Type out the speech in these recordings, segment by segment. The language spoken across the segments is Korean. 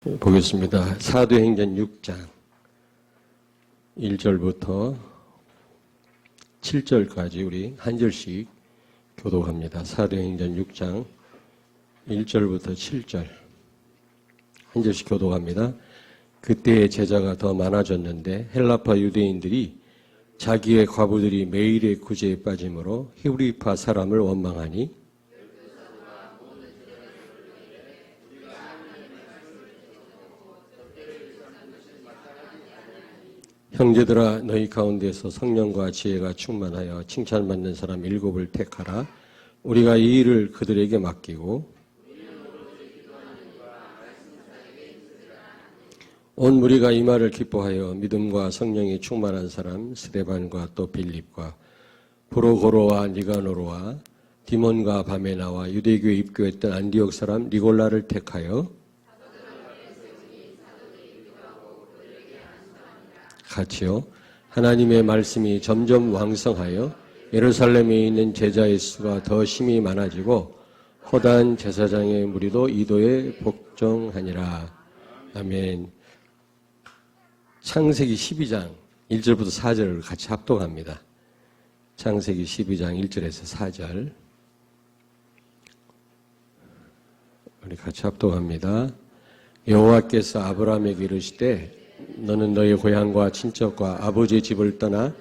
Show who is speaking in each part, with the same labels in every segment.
Speaker 1: 보겠습니다. 사도행전 6장 1절부터 7절까지 우리 한 절씩 교독합니다. 사도행전 6장 1절부터 7절 한 절씩 교독합니다. 그때의 제자가 더 많아졌는데 헬라파 유대인들이 자기의 과부들이 매일의 구제에 빠짐으로 히브리파 사람을 원망하니 형제들아 너희 가운데서 성령과 지혜가 충만하여 칭찬받는 사람 7을 택하라. 우리가 이 일을 그들에게 맡기고 온 무리가 이 말을 기뻐하여 믿음과 성령이 충만한 사람 스데반과 또 빌립과 브로고로와 니가노로와 디몬과 바메나와 유대교에 입교했던 안디옥 사람 니골라를 택하여 같이요. 하나님의 말씀이 점점 왕성하여 예루살렘에 있는 제자의 수가 더 심히 많아지고 허다한 제사장의 무리도 이도에 복종하니라. 아멘. 창세기 12장 1절부터 4절을 같이 합독합니다. 창세기 12장 1절에서 4절 우리 같이 합독합니다. 여호와께서 아브라함에게 이르시되 너는 너의 고향과 친척과 아버지의 집을 떠나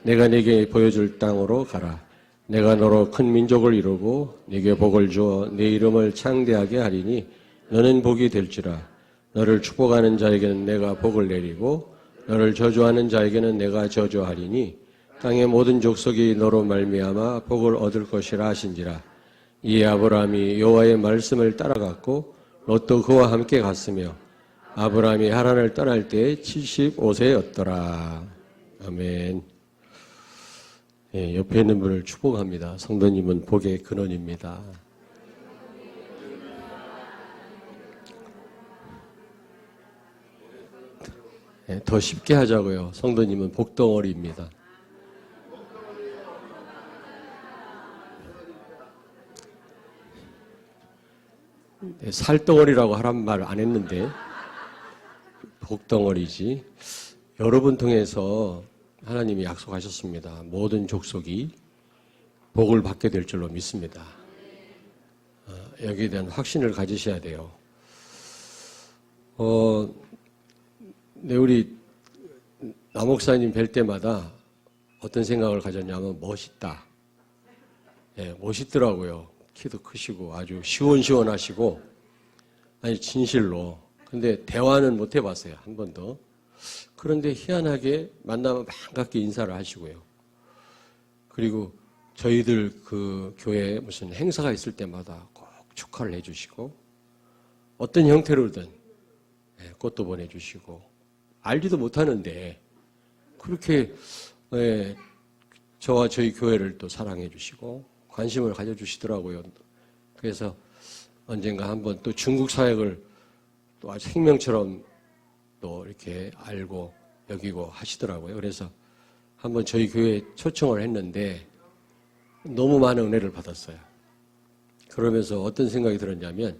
Speaker 1: 내가 네게 보여줄 땅으로 가라. 내가 너로 큰 민족을 이루고 네게 복을 주어 네 이름을 창대하게 하리니 너는 복이 될지라. 너를 축복하는 자에게는 내가 복을 내리고 너를 저주하는 자에게는 내가 저주하리니 땅의 모든 족속이 너로 말미암아 복을 얻을 것이라 하신지라. 이에 아브라함이 여호와의 말씀을 따라갔고 롯도 그와 함께 갔으며 아브라함이 하란을 떠날 때 75세였더라. 아멘. 예, 옆에 있는 분을 축복합니다. 성도님은 복의 근원입니다. 예, 더 쉽게 하자고요. 성도님은 복덩어리입니다. 네, 살덩어리라고 하란 말 안 했는데 복덩어리지. 여러분 통해서 하나님이 약속하셨습니다. 모든 족속이 복을 받게 될 줄로 믿습니다. 여기에 대한 확신을 가지셔야 돼요. 네, 우리 남목사님 뵐 때마다 어떤 생각을 가졌냐면 멋있다. 예, 멋있더라고요. 키도 크시고 아주 시원시원하시고 아니 진실로. 근데 대화는 못 해봤어요. 한 번도. 그런데 희한하게 만나면 반갑게 인사를 하시고요. 그리고 저희들 그 교회에 무슨 행사가 있을 때마다 꼭 축하를 해주시고 어떤 형태로든 꽃도 보내주시고 알지도 못하는데 그렇게 저와 저희 교회를 또 사랑해 주시고 관심을 가져주시더라고요. 그래서 언젠가 한번 또 중국 사역을 또 아주 생명처럼 또 이렇게 알고 여기고 하시더라고요. 그래서 한번 저희 교회에 초청을 했는데 너무 많은 은혜를 받았어요. 그러면서 어떤 생각이 들었냐면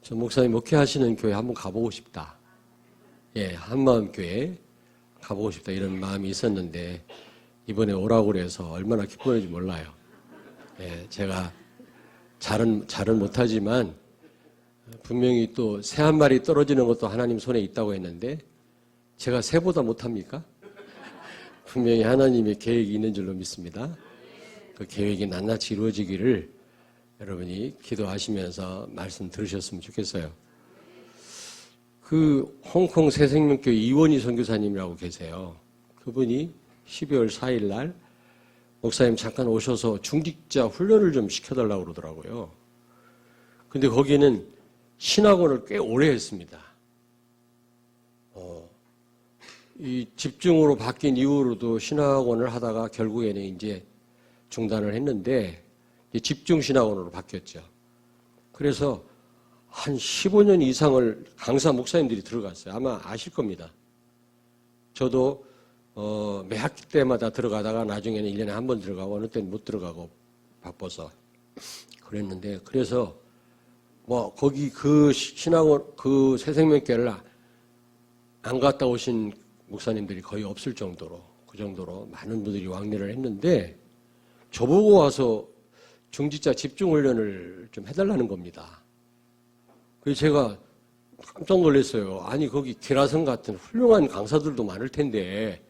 Speaker 1: 저 목사님 목회하시는 교회 한번 가보고 싶다. 예, 한마음교회 가보고 싶다 이런 마음이 있었는데 이번에 오라고 그래서 얼마나 기쁘는지 몰라요. 예, 제가 잘은 못하지만 분명히 또 새 한 마리 떨어지는 것도 하나님 손에 있다고 했는데 제가 새보다 못합니까? 분명히 하나님의 계획이 있는 줄로 믿습니다. 그 계획이 낱낱이 이루어지기를 여러분이 기도하시면서 말씀 들으셨으면 좋겠어요. 그 홍콩 새생명교회 이원희 선교사님이라고 계세요. 그분이 12월 4일 날 목사님 잠깐 오셔서 중직자 훈련을 좀 시켜달라고 그러더라고요. 근데 거기는 신학원을 꽤 오래 했습니다. 이 집중으로 바뀐 이후로도 신학원을 하다가 결국에는 이제 중단을 했는데 집중 신학원으로 바뀌었죠. 그래서 한 15년 이상을 강사 목사님들이 들어갔어요. 아마 아실 겁니다. 저도 매 학기 때마다 들어가다가 나중에는 1년에 한 번 들어가고 어느 때는 못 들어가고 바빠서 그랬는데 그래서 뭐 거기 그 신학원 그 새생명교회를 안 갔다 오신 목사님들이 거의 없을 정도로 그 정도로 많은 분들이 왕래를 했는데 저보고 와서 중지자 집중훈련을 좀 해달라는 겁니다. 그래서 제가 깜짝 놀랐어요. 아니 거기 기라성 같은 훌륭한 강사들도 많을 텐데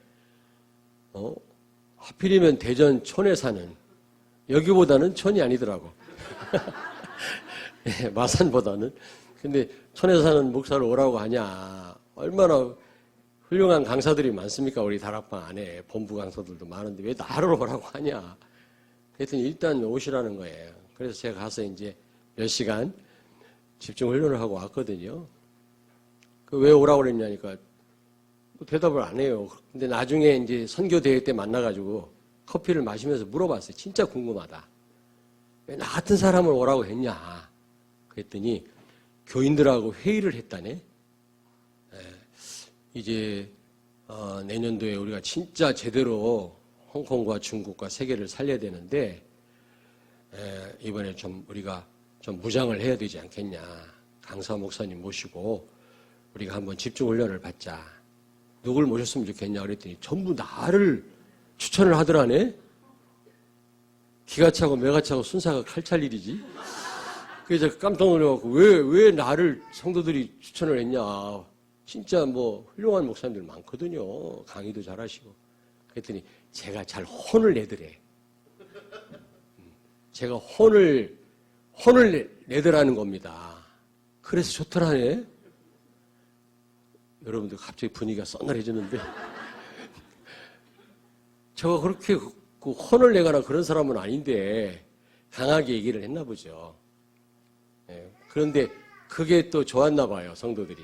Speaker 1: 하필이면 대전 촌에 사는 여기보다는 촌이 아니더라고. 네, 마산보다는. 근데 촌에 사는 목사를 오라고 하냐. 얼마나 훌륭한 강사들이 많습니까? 우리 다락방 안에 본부 강사들도 많은데 왜 나를 오라고 하냐. 그랬더니 일단 오시라는 거예요. 그래서 제가 가서 이제 몇 시간 집중 훈련을 하고 왔거든요. 왜 오라고 그랬냐니까 대답을 안 해요. 근데 나중에 이제 선교대회 때 만나가지고 커피를 마시면서 물어봤어요. 진짜 궁금하다. 왜 나 같은 사람을 오라고 했냐. 그랬더니 교인들하고 회의를 했다네. 이제 내년도에 우리가 진짜 제대로 홍콩과 중국과 세계를 살려야 되는데 이번에 좀 우리가 좀 무장을 해야 되지 않겠냐. 강사 목사님 모시고 우리가 한번 집중훈련을 받자. 누굴 모셨으면 좋겠냐 그랬더니 전부 나를 추천을 하더라네. 기가 차고 매가 차고 순사가 칼찰 일이지. 그래서 깜짝 놀라갖고 왜 나를 성도들이 추천을 했냐. 진짜 뭐 훌륭한 목사님들 많거든요. 강의도 잘하시고. 그랬더니 제가 잘 혼을 내더래. 제가 혼을 내더라는 겁니다. 그래서 좋더라네. 여러분들 갑자기 분위기가 서늘해지는데 제가 그렇게 그 혼을 내거나 그런 사람은 아닌데 강하게 얘기를 했나 보죠. 그런데 그게 또 좋았나 봐요. 성도들이.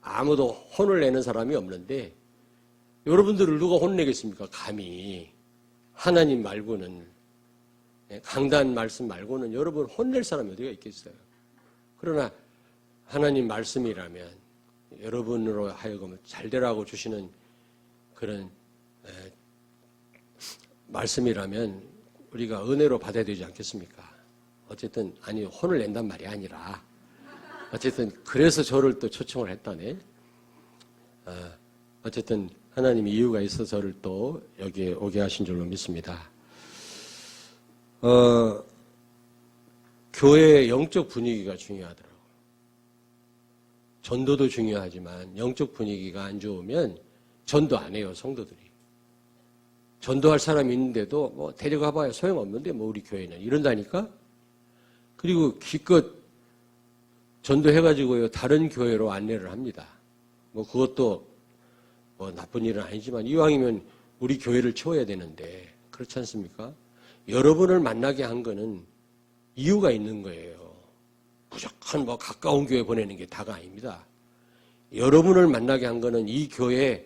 Speaker 1: 아무도 혼을 내는 사람이 없는데 여러분들을 누가 혼내겠습니까? 감히. 하나님 말고는, 강단 말씀 말고는 여러분 혼낼 사람이 어디가 있겠어요? 그러나 하나님 말씀이라면 여러분으로 하여금 잘되라고 주시는 그런 말씀이라면 우리가 은혜로 받아야 되지 않겠습니까? 어쨌든 아니 혼을 낸단 말이 아니라 어쨌든 그래서 저를 또 초청을 했다네. 어쨌든 하나님이 이유가 있어서 저를 또 여기에 오게 하신 줄로 믿습니다. 교회의 영적 분위기가 중요하더라고요. 전도도 중요하지만 영적 분위기가 안 좋으면 전도 안 해요, 성도들이. 전도할 사람이 있는데도 뭐 데려가 봐야 소용없는데 뭐 우리 교회는 이런다니까? 그리고 기껏 전도해가지고요, 다른 교회로 안내를 합니다. 뭐 그것도 뭐 나쁜 일은 아니지만 이왕이면 우리 교회를 채워야 되는데 그렇지 않습니까? 여러분을 만나게 한 거는 이유가 있는 거예요. 무조건 뭐 가까운 교회 보내는 게 다가 아닙니다. 여러분을 만나게 한 거는 이 교회에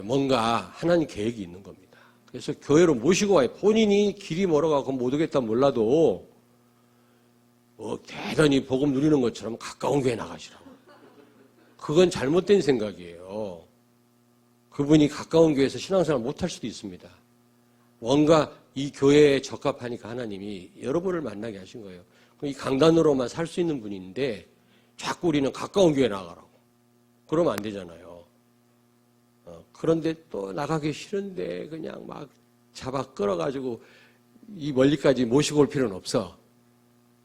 Speaker 1: 뭔가 하나님 계획이 있는 겁니다. 그래서 교회로 모시고 와요. 본인이 길이 멀어가고 못 오겠다 몰라도 뭐 대단히 복음 누리는 것처럼 가까운 교회 나가시라고. 그건 잘못된 생각이에요. 그분이 가까운 교회에서 신앙생활 못할 수도 있습니다. 뭔가 이 교회에 적합하니까 하나님이 여러분을 만나게 하신 거예요. 이 강단으로만 살 수 있는 분인데 자꾸 우리는 가까운 교회 나가라고. 그러면 안 되잖아요. 그런데 또 나가기 싫은데 그냥 막 잡아 끌어가지고 이 멀리까지 모시고 올 필요는 없어.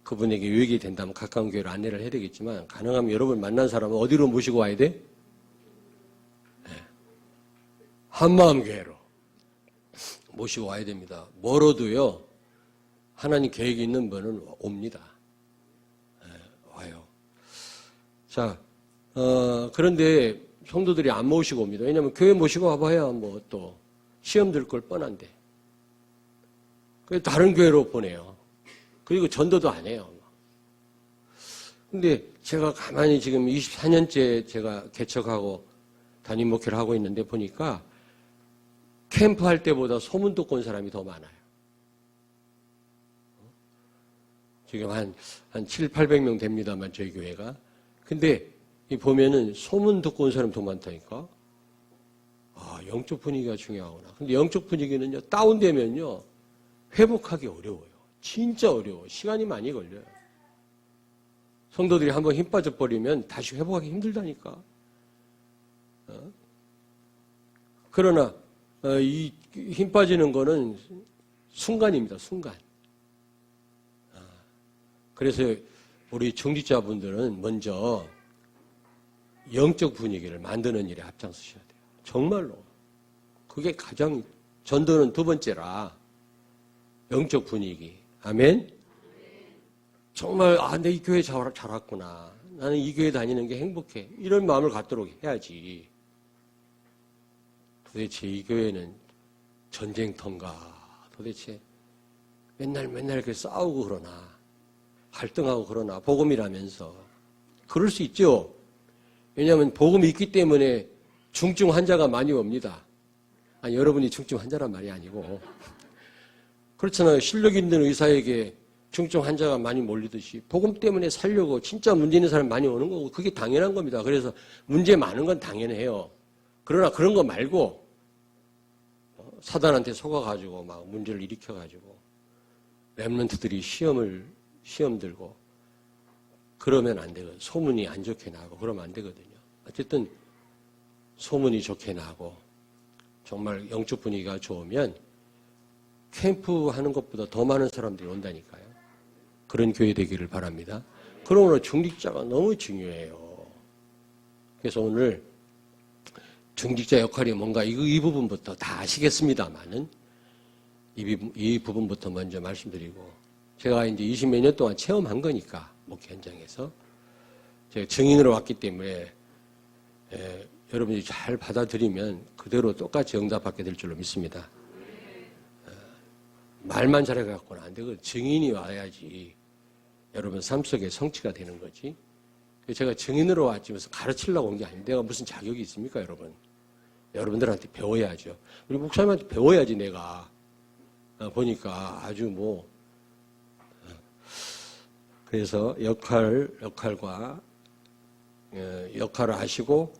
Speaker 1: 그분에게 유익이 된다면 가까운 교회로 안내를 해야 되겠지만 가능하면 여러분 만난 사람은 어디로 모시고 와야 돼? 한마음 교회로 모시고 와야 됩니다. 멀어도요. 하나님 계획이 있는 분은 옵니다. 와요. 자, 그런데 성도들이 안 모시고 옵니다. 왜냐하면 교회 모시고 와봐야 뭐 또 시험 들 걸 뻔한데. 그래서 다른 교회로 보내요. 그리고 전도도 안 해요. 근데 제가 가만히 지금 24년째 제가 개척하고 담임 목회를 하고 있는데 보니까 캠프 할 때보다 소문 듣고 온 사람이 더 많아요. 지금 한 7, 800명 됩니다만 저희 교회가. 근데 보면은 소문 듣고 온 사람이 더 많다니까. 아, 영적 분위기가 중요하구나. 근데 영적 분위기는요, 다운되면요, 회복하기 어려워요. 진짜 어려워. 시간이 많이 걸려요. 성도들이 한번 힘 빠져버리면 다시 회복하기 힘들다니까. 그러나 이 힘 빠지는 거는 순간입니다. 순간. 그래서 우리 중직자분들은 먼저 영적 분위기를 만드는 일에 앞장서셔야 돼요. 정말로. 그게 가장 전도는 두 번째라. 영적 분위기. 아멘? 정말 내 이 교회 잘 왔구나. 나는 이 교회 다니는 게 행복해. 이런 마음을 갖도록 해야지. 도대체 이 교회는 전쟁터인가? 도대체 맨날 이렇게 싸우고 그러나 갈등하고 그러나 복음이라면서 그럴 수 있죠. 왜냐하면 복음이 있기 때문에 중증 환자가 많이 옵니다. 아니 여러분이 중증 환자란 말이 아니고 그렇잖아요. 실력 있는 의사에게 중증 환자가 많이 몰리듯이 복음 때문에 살려고 진짜 문제 있는 사람이 많이 오는 거고 그게 당연한 겁니다. 그래서 문제 많은 건 당연해요. 그러나 그런 거 말고 사단한테 속아가지고 막 문제를 일으켜가지고 렘넌트들이 시험 들고 그러면 안 되거든요. 소문이 안 좋게 나고 그러면 안 되거든요. 어쨌든 소문이 좋게 나고 정말 영적 분위기가 좋으면 캠프 하는 것보다 더 많은 사람들이 온다니까요. 그런 교회 되기를 바랍니다. 그러므로 중직자가 너무 중요해요. 그래서 오늘 중직자 역할이 뭔가 이 부분부터 다 아시겠습니다만은 이 부분부터 먼저 말씀드리고 제가 이제 20몇 년 동안 체험한 거니까 목회 현장에서 제가 증인으로 왔기 때문에 여러분이 잘 받아들이면 그대로 똑같이 응답받게 될 줄로 믿습니다. 말만 잘해갖고는 안 되고 증인이 와야지 여러분 삶 속에 성취가 되는 거지. 제가 증인으로 왔지 무슨 가르치려고 온 게 아닌데 내가 무슨 자격이 있습니까, 여러분? 여러분들한테 배워야죠. 우리 목사님한테 배워야지 내가. 보니까 아주 그래서 역할과 역할을 하시고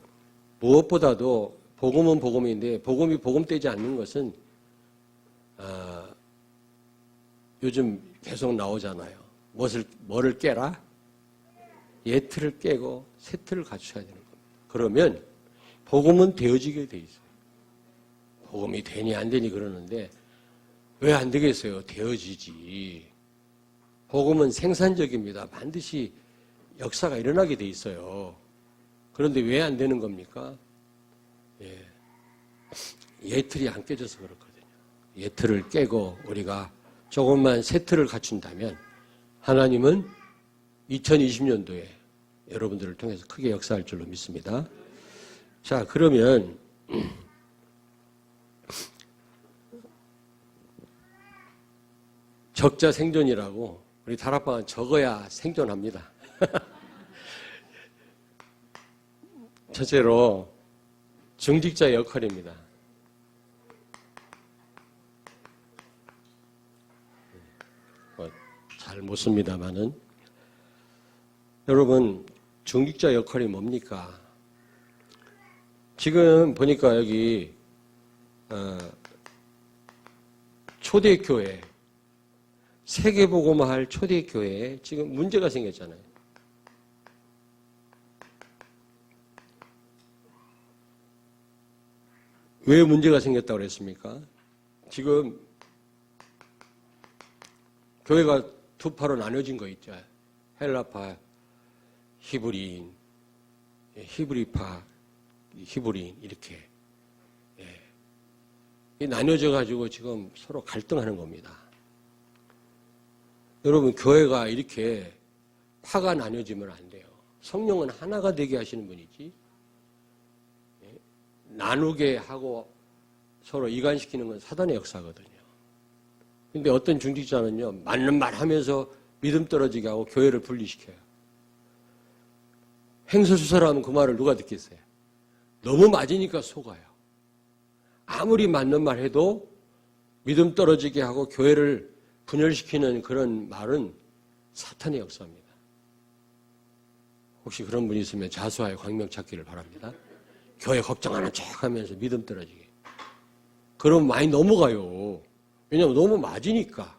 Speaker 1: 무엇보다도 복음은 복음인데 복음이 복음되지 않는 것은 요즘 계속 나오잖아요. 뭐를 깨라? 예틀을 깨고 세틀을 갖춰야 되는 겁니다. 그러면 복음은 되어지게 돼 있어요. 복음이 되니 안 되니 그러는데 왜 안 되겠어요? 되어지지. 복음은 생산적입니다. 반드시 역사가 일어나게 돼 있어요. 그런데 왜 안 되는 겁니까? 예틀이 안 깨져서 그렇거든요. 예틀을 깨고 우리가 조금만 세틀을 갖춘다면 하나님은 2020년도에 여러분들을 통해서 크게 역사할 줄로 믿습니다. 자, 그러면 적자 생존이라고 우리 다락방은 적어야 생존합니다. 첫째로 중직자 역할입니다. 잘 못 씁니다만은 여러분 중직자 역할이 뭡니까? 지금 보니까 여기 초대교회 세계복음화할 초대교회에 지금 문제가 생겼잖아요. 왜 문제가 생겼다고 그랬습니까? 지금 교회가 두 파로 나눠진 거 있죠. 헬라파, 히브리인, 히브리파, 히브리인 이렇게 나눠져 가지고 지금 서로 갈등하는 겁니다. 여러분 교회가 이렇게 파가 나눠지면 안 돼요. 성령은 하나가 되게 하시는 분이지 나누게 하고 서로 이간시키는 건 사단의 역사거든요. 근데 어떤 중직자는요, 맞는 말 하면서 믿음 떨어지게 하고 교회를 분리시켜요. 횡설수설하면 그 말을 누가 듣겠어요? 너무 맞으니까 속아요. 아무리 맞는 말 해도 믿음 떨어지게 하고 교회를 분열시키는 그런 말은 사탄의 역사입니다. 혹시 그런 분이 있으면 자수하여 광명 찾기를 바랍니다. 교회 걱정하는 척 하면서 믿음 떨어지게. 그럼 많이 넘어가요. 왜냐하면 너무 맞으니까.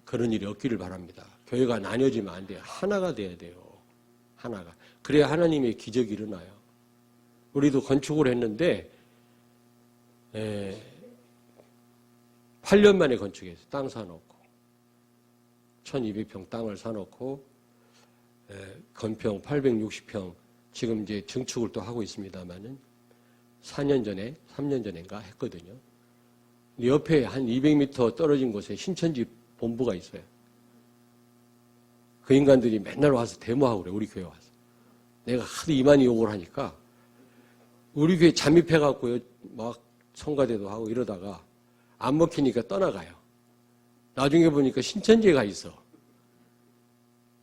Speaker 1: 그런 일이 없기를 바랍니다. 교회가 나뉘어지면 안 돼요. 하나가 돼야 돼요. 하나가. 그래야 하나님의 기적이 일어나요. 우리도 건축을 했는데 8년 만에 건축했어요. 땅 사놓고 1200평 땅을 사놓고 건평 860평 지금 이제 증축을 또 하고 있습니다만은 4년 전에 3년 전인가 했거든요. 옆에 한 200m 떨어진 곳에 신천지 본부가 있어요. 그 인간들이 맨날 와서 데모하고 그래. 우리 교회 와서. 내가 하도 이만희 욕을 하니까 우리 교회 잠입해갖고요. 막 성가대도 하고 이러다가 안 먹히니까 떠나가요. 나중에 보니까 신천지에 가 있어.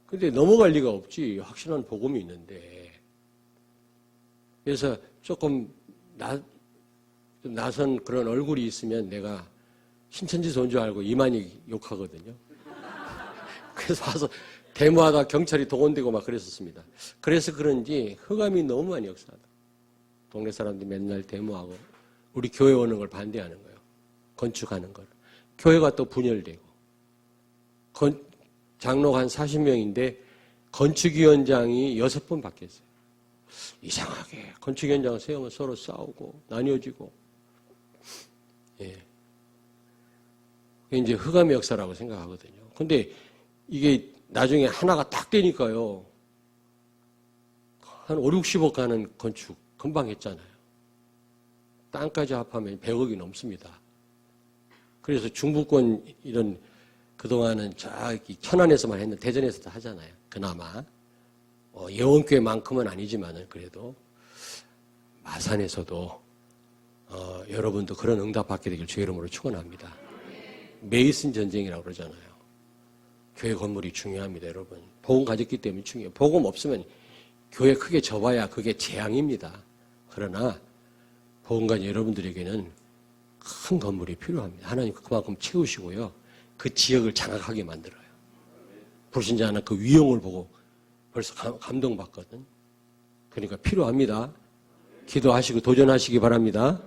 Speaker 1: 근데 넘어갈 리가 없지. 확실한 복음이 있는데. 그래서 조금 나선 그런 얼굴이 있으면 내가 신천지에서 온 줄 알고 이만희 욕하거든요. 그래서 와서 데모하다 경찰이 동원되고 막 그랬었습니다. 그래서 그런지 흑암이 너무 많이 역사하다. 동네 사람들이 맨날 데모하고 우리 교회 오는 걸 반대하는 거예요. 건축하는 걸. 교회가 또 분열되고. 장로가 한 40명인데 건축위원장이 6번 바뀌었어요. 이상하게 건축위원장 세우면 서로 싸우고 나뉘어지고. 예. 이제 흑암의 역사라고 생각하거든요. 근데 이게 나중에 하나가 딱 되니까요. 한 5, 60억 가는 건축 금방 했잖아요. 땅까지 합하면 100억이 넘습니다. 그래서 중부권 이런 그동안은 저기 천안에서만 했는데 대전에서도 하잖아요. 그나마. 예원교회만큼은 아니지만은 그래도 마산에서도 여러분도 그런 응답 받게 되길 주의 이름으로 축원합니다. 메이슨 전쟁이라고 그러잖아요. 교회 건물이 중요합니다, 여러분. 복음 가졌기 때문에 중요해요. 복음 없으면 교회 크게 접어야 그게 재앙입니다. 그러나 복음 가진 여러분들에게는 큰 건물이 필요합니다. 하나님 그만큼 채우시고요. 그 지역을 장악하게 만들어요. 불신자는 그 위용을 보고 벌써 감동받거든. 그러니까 필요합니다. 기도하시고 도전하시기 바랍니다.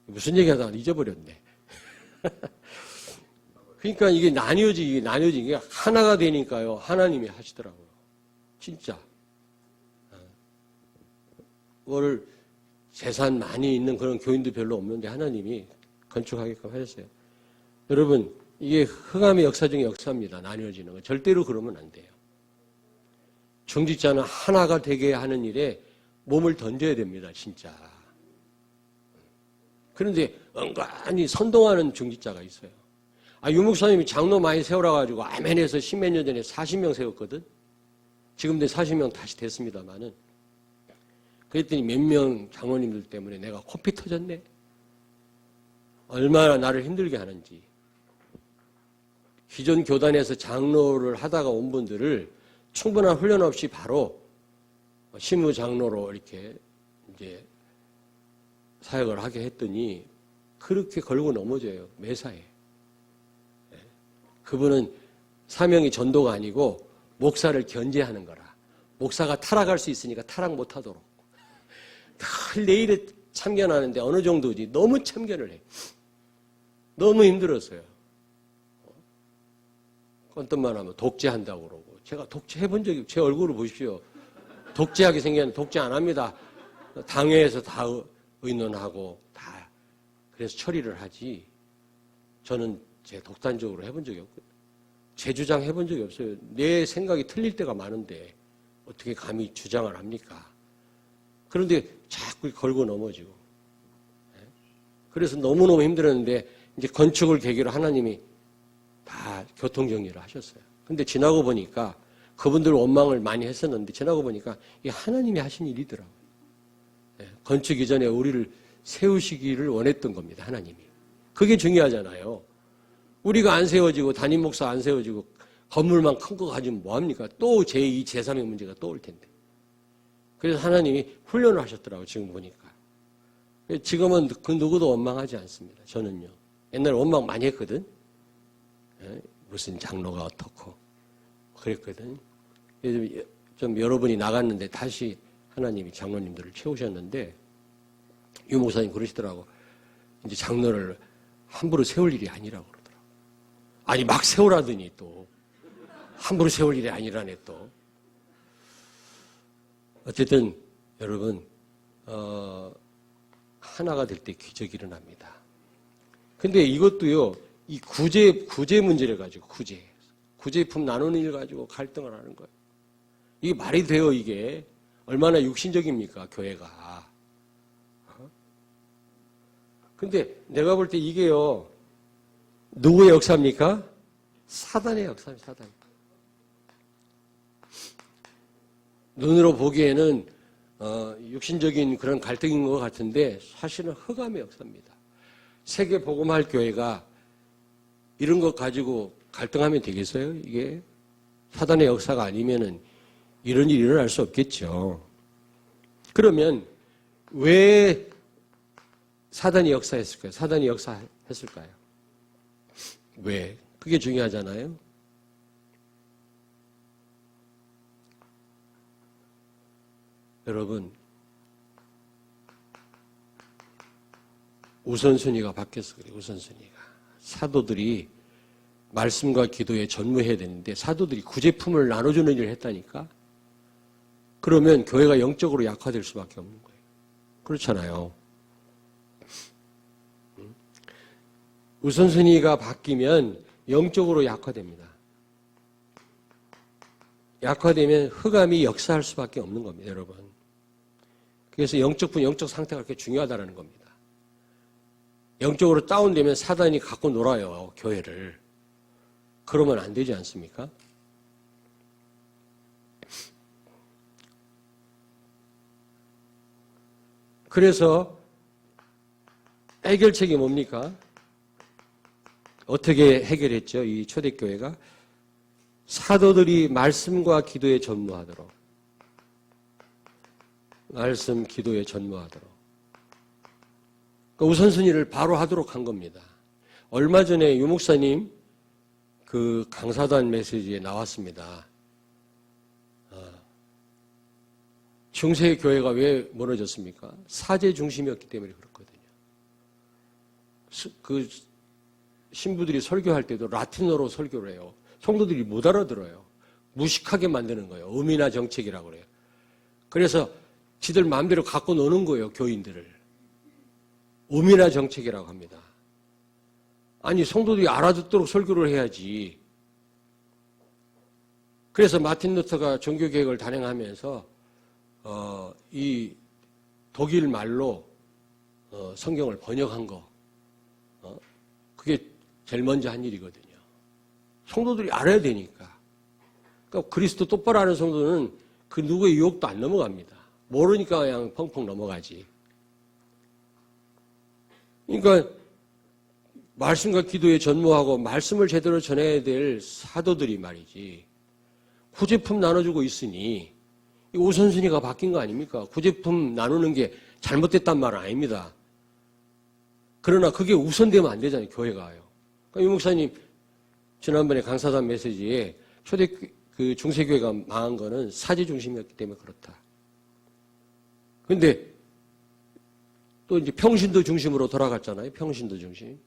Speaker 1: 무슨 얘기하다가 잊어버렸네. 그러니까 이게 나뉘어지게 하나가 되니까요. 하나님이 하시더라고요. 진짜. 뭘 재산 많이 있는 그런 교인도 별로 없는데 하나님이 건축하게끔 하셨어요. 여러분, 이게 흑암의 역사 중에 역사입니다. 나뉘어지는 거. 절대로 그러면 안 돼요. 중직자는 하나가 되게 하는 일에 몸을 던져야 됩니다. 진짜. 그런데 은근히 선동하는 중직자가 있어요. 유목사님이 장로 많이 세우라가지고 아멘에서 십몇 년 전에 40명 세웠거든. 지금도 40명 다시 됐습니다만은. 그랬더니 몇 명 장로님들 때문에 내가 코피 터졌네. 얼마나 나를 힘들게 하는지. 기존 교단에서 장로를 하다가 온 분들을 충분한 훈련 없이 바로 신무 장로로 이렇게 이제 사역을 하게 했더니 그렇게 걸고 넘어져요. 매사에. 그분은 사명이 전도가 아니고 목사를 견제하는 거라. 목사가 타락할 수 있으니까 타락 못하도록. 늘 내일에 참견하는데 어느 정도지 너무 참견을 해. 너무 힘들었어요. 어떤 말 하면 독재한다고 그러고. 제가 독재해본 적이, 제 얼굴을 보십시오. 독재하게 생겼는데 독재 안 합니다. 당회에서 다 의논하고 다 그래서 처리를 하지. 저는 제 독단적으로 해본 적이 없거든요. 제 주장 해본 적이 없어요. 내 생각이 틀릴 때가 많은데 어떻게 감히 주장을 합니까? 그런데 자꾸 걸고 넘어지고. 그래서 너무너무 힘들었는데 이제 건축을 계기로 하나님이 다 교통정리를 하셨어요. 근데 지나고 보니까 그분들 원망을 많이 했었는데 지나고 보니까 이게 하나님이 하신 일이더라고요. 건축 이전에 우리를 세우시기를 원했던 겁니다. 하나님이. 그게 중요하잖아요. 우리가 안 세워지고 담임 목사 안 세워지고 건물만 큰 거 가지면 뭐합니까? 또 제2, 제3의 문제가 또 올 텐데. 그래서 하나님이 훈련을 하셨더라고요. 지금 보니까. 지금은 그 누구도 원망하지 않습니다. 저는요. 옛날에 원망 많이 했거든. 무슨 장로가 어떻고 그랬거든. 좀 여러분이 나갔는데 다시 하나님이 장로님들을 채우셨는데 유 목사님 그러시더라고. 이제 장로를 함부로 세울 일이 아니라고 그러더라고. 아니 막 세우라더니 또 함부로 세울 일이 아니라네 또. 어쨌든 여러분 하나가 될 때 기적이 일어납니다. 근데 이것도요, 이 구제 문제를 가지고 구제품 나누는 일 가지고 갈등을 하는 거예요. 이게 말이 돼요, 이게. 얼마나 육신적입니까, 교회가. 근데 내가 볼 때 이게요, 누구의 역사입니까? 사단의 역사입니다, 사단. 눈으로 보기에는 육신적인 그런 갈등인 것 같은데 사실은 흑암의 역사입니다. 세계 복음할 교회가 이런 것 가지고 갈등하면 되겠어요? 이게 사단의 역사가 아니면은 이런 일이 일어날 수 없겠죠. 그러면 왜 사단이 역사했을까요? 사단이 역사했을까요? 왜? 그게 중요하잖아요. 여러분, 우선순위가 바뀌어서 그래요. 우선순위가. 사도들이 말씀과 기도에 전무해야 되는데 사도들이 구제품을 나눠주는 일을 했다니까? 그러면 교회가 영적으로 약화될 수밖에 없는 거예요. 그렇잖아요. 우선순위가 바뀌면 영적으로 약화됩니다. 약화되면 흑암이 역사할 수밖에 없는 겁니다, 여러분. 그래서 영적 상태가 그렇게 중요하다는 겁니다. 영적으로 다운되면 사단이 갖고 놀아요, 교회를. 그러면 안 되지 않습니까? 그래서 해결책이 뭡니까? 어떻게 해결했죠? 이 초대교회가 사도들이 말씀과 기도에 전무하도록, 말씀, 기도에 전무하도록, 우선순위를 바로 하도록 한 겁니다. 얼마 전에 유 목사님 그 강사단 메시지에 나왔습니다. 중세 교회가 왜 무너졌습니까? 사제 중심이었기 때문에 그렇거든요. 그 신부들이 설교할 때도 라틴어로 설교를 해요. 성도들이 못 알아들어요. 무식하게 만드는 거예요. 의미나 정책이라고 그래요. 그래서 지들 마음대로 갖고 노는 거예요, 교인들을. 의미나 정책이라고 합니다. 아니, 성도들이 알아듣도록 설교를 해야지. 그래서 마틴 루터가 종교개혁을 단행하면서 이 독일 말로 성경을 번역한 거, 그게 제일 먼저 한 일이거든요. 성도들이 알아야 되니까. 그러니까 그리스도 똑바로 아는 성도는 그 누구의 유혹도 안 넘어갑니다. 모르니까 그냥 펑펑 넘어가지. 그러니까 말씀과 기도에 전무하고 말씀을 제대로 전해야 될 사도들이 말이지. 구제품 나눠주고 있으니 우선순위가 바뀐 거 아닙니까? 구제품 나누는 게 잘못됐단 말은 아닙니다. 그러나 그게 우선되면 안 되잖아요, 교회가요. 그러니까 유 목사님 지난번에 강사단 메시지에 그 중세교회가 망한 거는 사제 중심이었기 때문에 그렇다. 근데 또 이제 평신도 중심으로 돌아갔잖아요, 평신도 중심.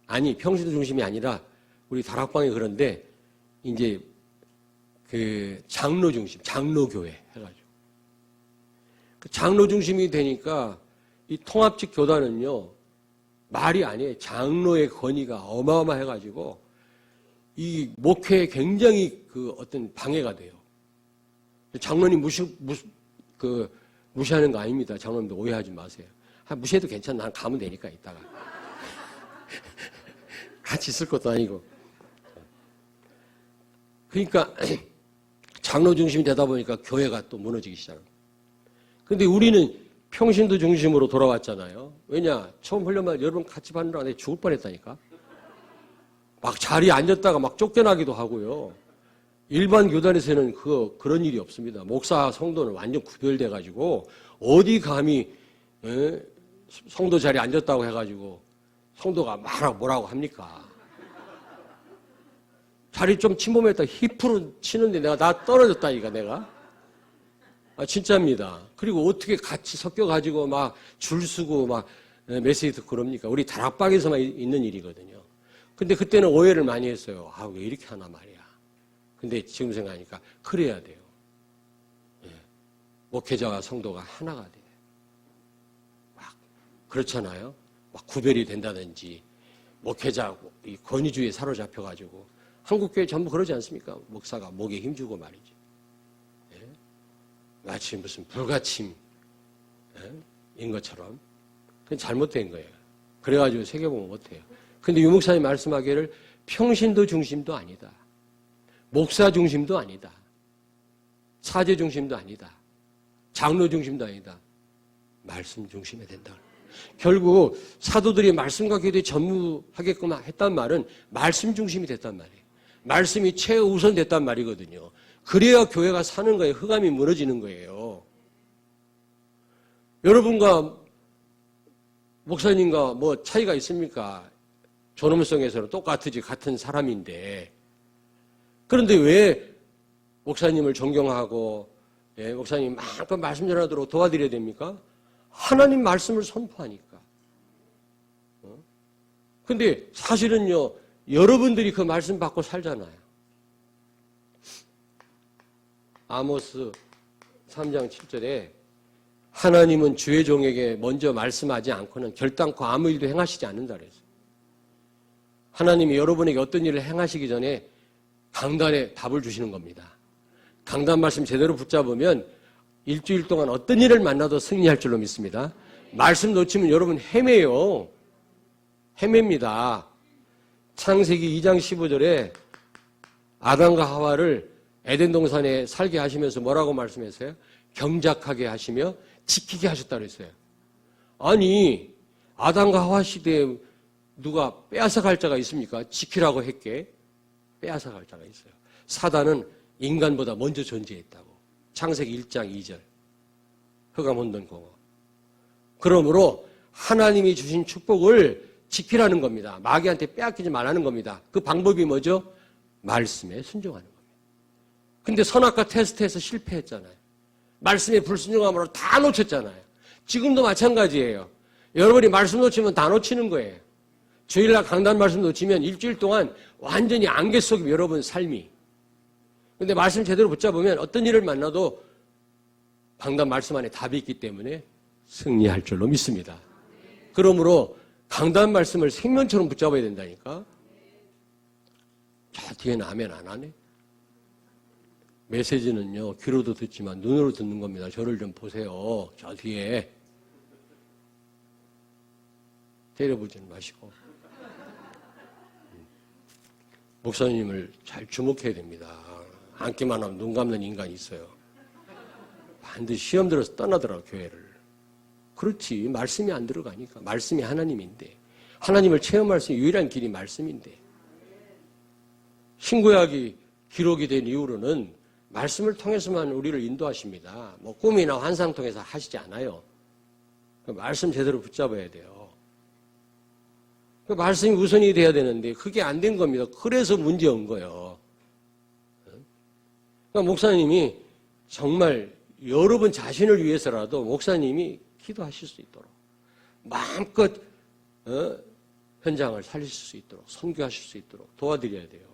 Speaker 1: 아니, 평신도 중심이 아니라 우리 다락방이 그런데 이제 그 장로 중심, 장로교회 해가지고. 그 장로 중심이 되니까 이 통합직 교단은요, 말이 아니에요. 장로의 권위가 어마어마해가지고 이 목회에 굉장히 그 어떤 방해가 돼요. 장로님 무시하는 거 아닙니다. 장로님도 오해하지 마세요. 무시해도 괜찮아. 난 가면 되니까 이따가. 같이 있을 것도 아니고. 그러니까 장로 중심이 되다 보니까 교회가 또 무너지기 시작합니다. 근데 우리는 평신도 중심으로 돌아왔잖아요. 왜냐? 처음 훈련만 여러분 같이 받느라 내가 죽을 뻔했다니까. 막 자리에 앉았다가 막 쫓겨나기도 하고요. 일반 교단에서는 그런 일이 없습니다. 목사, 성도는 완전 구별돼가지고 어디 감히 성도 자리에 앉았다고 해가지고 성도가 뭐라고 합니까? 자리 좀 침범했다 힙으로 치는데 나 떨어졌다니까 내가. 진짜입니다. 그리고 어떻게 같이 섞여가지고 막 줄 서고 막 메시지 듣고 그럽니까? 우리 다락방에서만 있는 일이거든요. 근데 그때는 오해를 많이 했어요. 아, 왜 이렇게 하나 말이야. 근데 지금 생각하니까 그래야 돼요. 예. 목회자와 성도가 하나가 돼. 막 그렇잖아요. 막 구별이 된다든지 목회자 이 권위주의에 사로잡혀가지고 한국교회 전부 그러지 않습니까? 목사가 목에 힘주고 말이지. 예? 마치 무슨 불가침인 것처럼. 그건 잘못된 거예요. 그래가지고 세계복음 못해요. 근데 유 목사님 말씀하기를 평신도 중심도 아니다. 목사 중심도 아니다. 사제 중심도 아니다. 장로 중심도 아니다. 말씀 중심이 된다. 결국 사도들이 말씀과 기도에 전무하게끔 했단 말은 말씀 중심이 됐단 말이에요. 말씀이 최우선 됐단 말이거든요. 그래야 교회가 사는 거예요. 흑암이 무너지는 거예요. 여러분과 목사님과 뭐 차이가 있습니까? 존엄성에서는 똑같으지 같은 사람인데 그런데 왜 목사님을 존경하고 목사님 마음껏 말씀 전하도록 도와드려야 됩니까? 하나님 말씀을 선포하니까. 근데 사실은요 여러분들이 그 말씀 받고 살잖아요. 아모스 3장 7절에 하나님은 주의 종에게 먼저 말씀하지 않고는 결단코 아무 일도 행하시지 않는다 그랬어요. 하나님이 여러분에게 어떤 일을 행하시기 전에 강단에 답을 주시는 겁니다. 강단 말씀 제대로 붙잡으면 일주일 동안 어떤 일을 만나도 승리할 줄로 믿습니다. 말씀 놓치면 여러분 헤매요. 헤맵니다. 창세기 2장 15절에 아담과 하와를 에덴 동산에 살게 하시면서 뭐라고 말씀했어요? 경작하게 하시며 지키게 하셨다고 했어요. 아니 아담과 하와 시대에 누가 빼앗아갈 자가 있습니까? 지키라고 했게 빼앗아갈 자가 있어요. 사단은 인간보다 먼저 존재했다고. 창세기 1장 2절 흑암 혼돈 공허. 그러므로 하나님이 주신 축복을 지키라는 겁니다. 마귀한테 빼앗기지 말라는 겁니다. 그 방법이 뭐죠? 말씀에 순종하는 겁니다. 근데 선악과 테스트에서 실패했잖아요. 말씀에 불순종함으로 다 놓쳤잖아요. 지금도 마찬가지예요. 여러분이 말씀 놓치면 다 놓치는 거예요. 주일날 강단 말씀 놓치면 일주일 동안 완전히 안개 속에 여러분 삶이. 근데 말씀 제대로 붙잡으면 어떤 일을 만나도 강단 말씀 안에 답이 있기 때문에 승리할 줄로 믿습니다. 그러므로 강단 말씀을 생명처럼 붙잡아야 된다니까. 저 뒤에는 아멘 안 하네. 메시지는요 귀로도 듣지만 눈으로 듣는 겁니다. 저를 좀 보세요. 저 뒤에 때려보지는 마시고 목사님을 잘 주목해야 됩니다. 앉기만 하면 눈 감는 인간이 있어요. 반드시 시험 들어서 떠나더라고 교회를. 그렇지 말씀이 안 들어가니까. 말씀이 하나님인데 하나님을 체험할 수 있는 유일한 길이 말씀인데 신구약이 기록이 된 이후로는 말씀을 통해서만 우리를 인도하십니다. 뭐 꿈이나 환상 통해서 하시지 않아요. 말씀 제대로 붙잡아야 돼요. 그 말씀이 우선이 돼야 되는데 그게 안 된 겁니다. 그래서 문제 온 거예요. 그러니까 목사님이 정말 여러분 자신을 위해서라도 목사님이 기도하실 수 있도록 마음껏 현장을 살리실 수 있도록 선교하실 수 있도록 도와드려야 돼요.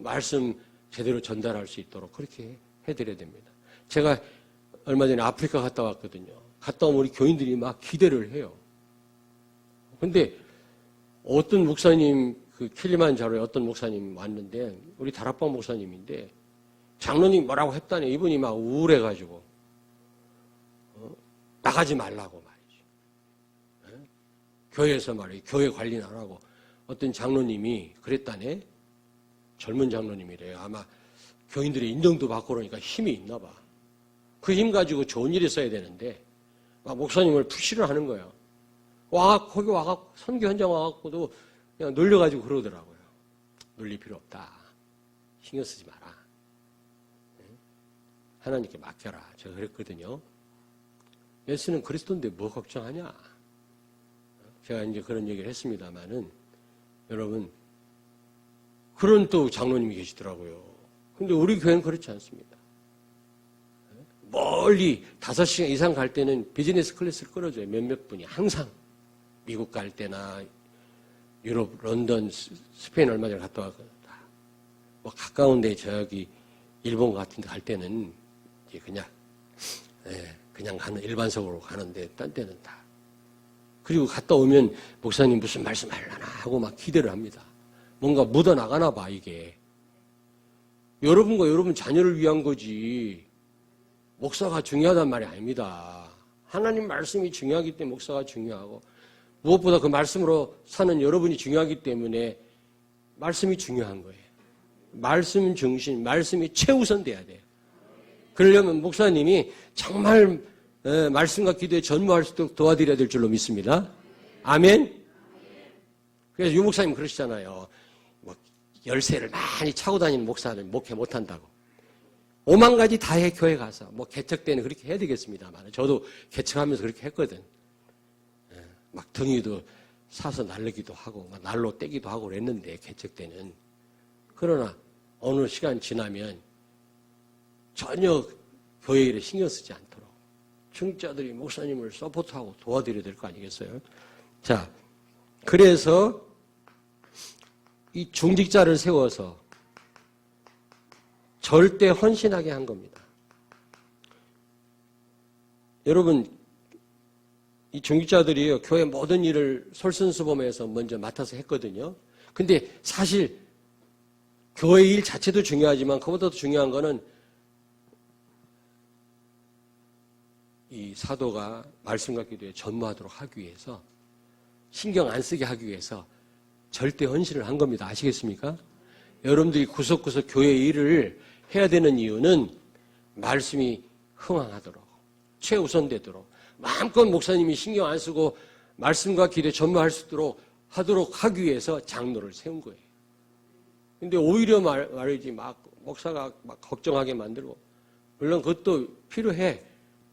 Speaker 1: 말씀 제대로 전달할 수 있도록 그렇게 해드려야 됩니다. 제가 얼마 전에 아프리카 갔다 왔거든요. 갔다 오면 우리 교인들이 막 기대를 해요. 근데 어떤 목사님, 그 킬리만자로에 어떤 목사님 왔는데, 우리 다락방 목사님인데, 장로님 뭐라고 했다니 이분이 막 우울해가지고, 나가지 말라고 말이죠. 교회에서 말이에요. 교회 관리는 안 하고, 어떤 장로님이 그랬다네? 젊은 장로님이래요. 아마 교인들의 인정도 받고 그러니까 힘이 있나 봐. 그 힘 가지고 좋은 일에 써야 되는데, 막 목사님을 푸시를 하는 거예요. 거기 와갖고, 선교 현장 와갖고도 그냥 놀려가지고 그러더라고요. 놀릴 필요 없다. 신경 쓰지 마라. 하나님께 맡겨라. 제가 그랬거든요. 예수는 그리스도인데 뭐 걱정하냐. 제가 이제 그런 얘기를 했습니다만은, 여러분, 그런 또 장로님이 계시더라고요. 근데 우리 교회는 그렇지 않습니다. 멀리 5시간 이상 갈 때는 비즈니스 클래스를 끌어줘요. 몇몇 분이 항상. 미국 갈 때나 유럽, 런던, 스페인 얼마 전에 갔다 왔거든. 뭐 가까운데 저기 일본 같은 데 갈 때는 이제 그냥 가는 일반석으로 가는데 딴 때는 다. 그리고 갔다 오면 목사님 무슨 말씀 하려나 하고 막 기대를 합니다. 뭔가 묻어나가나 봐 이게. 여러분과 여러분 자녀를 위한 거지. 목사가 중요하단 말이 아닙니다. 하나님 말씀이 중요하기 때문에 목사가 중요하고 무엇보다 그 말씀으로 사는 여러분이 중요하기 때문에 말씀이 중요한 거예요. 말씀 중심, 말씀이 최우선 돼야 돼요. 그러려면 목사님이 정말 말씀과 기도에 전무할 수 있도록 도와드려야 될 줄로 믿습니다. 아멘? 그래서 유 목사님 그러시잖아요. 뭐 열쇠를 많이 차고 다니는 목사는 목회 못한다고. 5만 가지 다 해 교회 가서. 뭐 개척 때는 그렇게 해야 되겠습니다만. 저도 개척하면서 그렇게 했거든. 막 등위도 사서 날르기도 하고 막 날로 떼기도 하고 그랬는데 개척 때는. 그러나 어느 시간 지나면 전혀 교회 일에 신경 쓰지 않도록 중직자들이 목사님을 서포트하고 도와드려야 될 거 아니겠어요? 자, 그래서 이 중직자를 세워서 절대 헌신하게 한 겁니다. 여러분, 이 중직자들이 교회 모든 일을 솔선수범해서 먼저 맡아서 했거든요. 근데 사실 교회 일 자체도 중요하지만 그보다도 중요한 거는 이 사도가 말씀과 기도에 전무하도록 하기 위해서 신경 안 쓰게 하기 위해서 절대 헌신을 한 겁니다. 아시겠습니까? 여러분들이 구석구석 교회 일을 해야 되는 이유는 말씀이 흥황하도록 최우선되도록 마음껏 목사님이 신경 안 쓰고 말씀과 기도에 전무할 수 있도록 하도록 하기 위해서 장로를 세운 거예요. 근데 오히려 말이지 막 목사가 막 걱정하게 만들고 물론 그것도 필요해.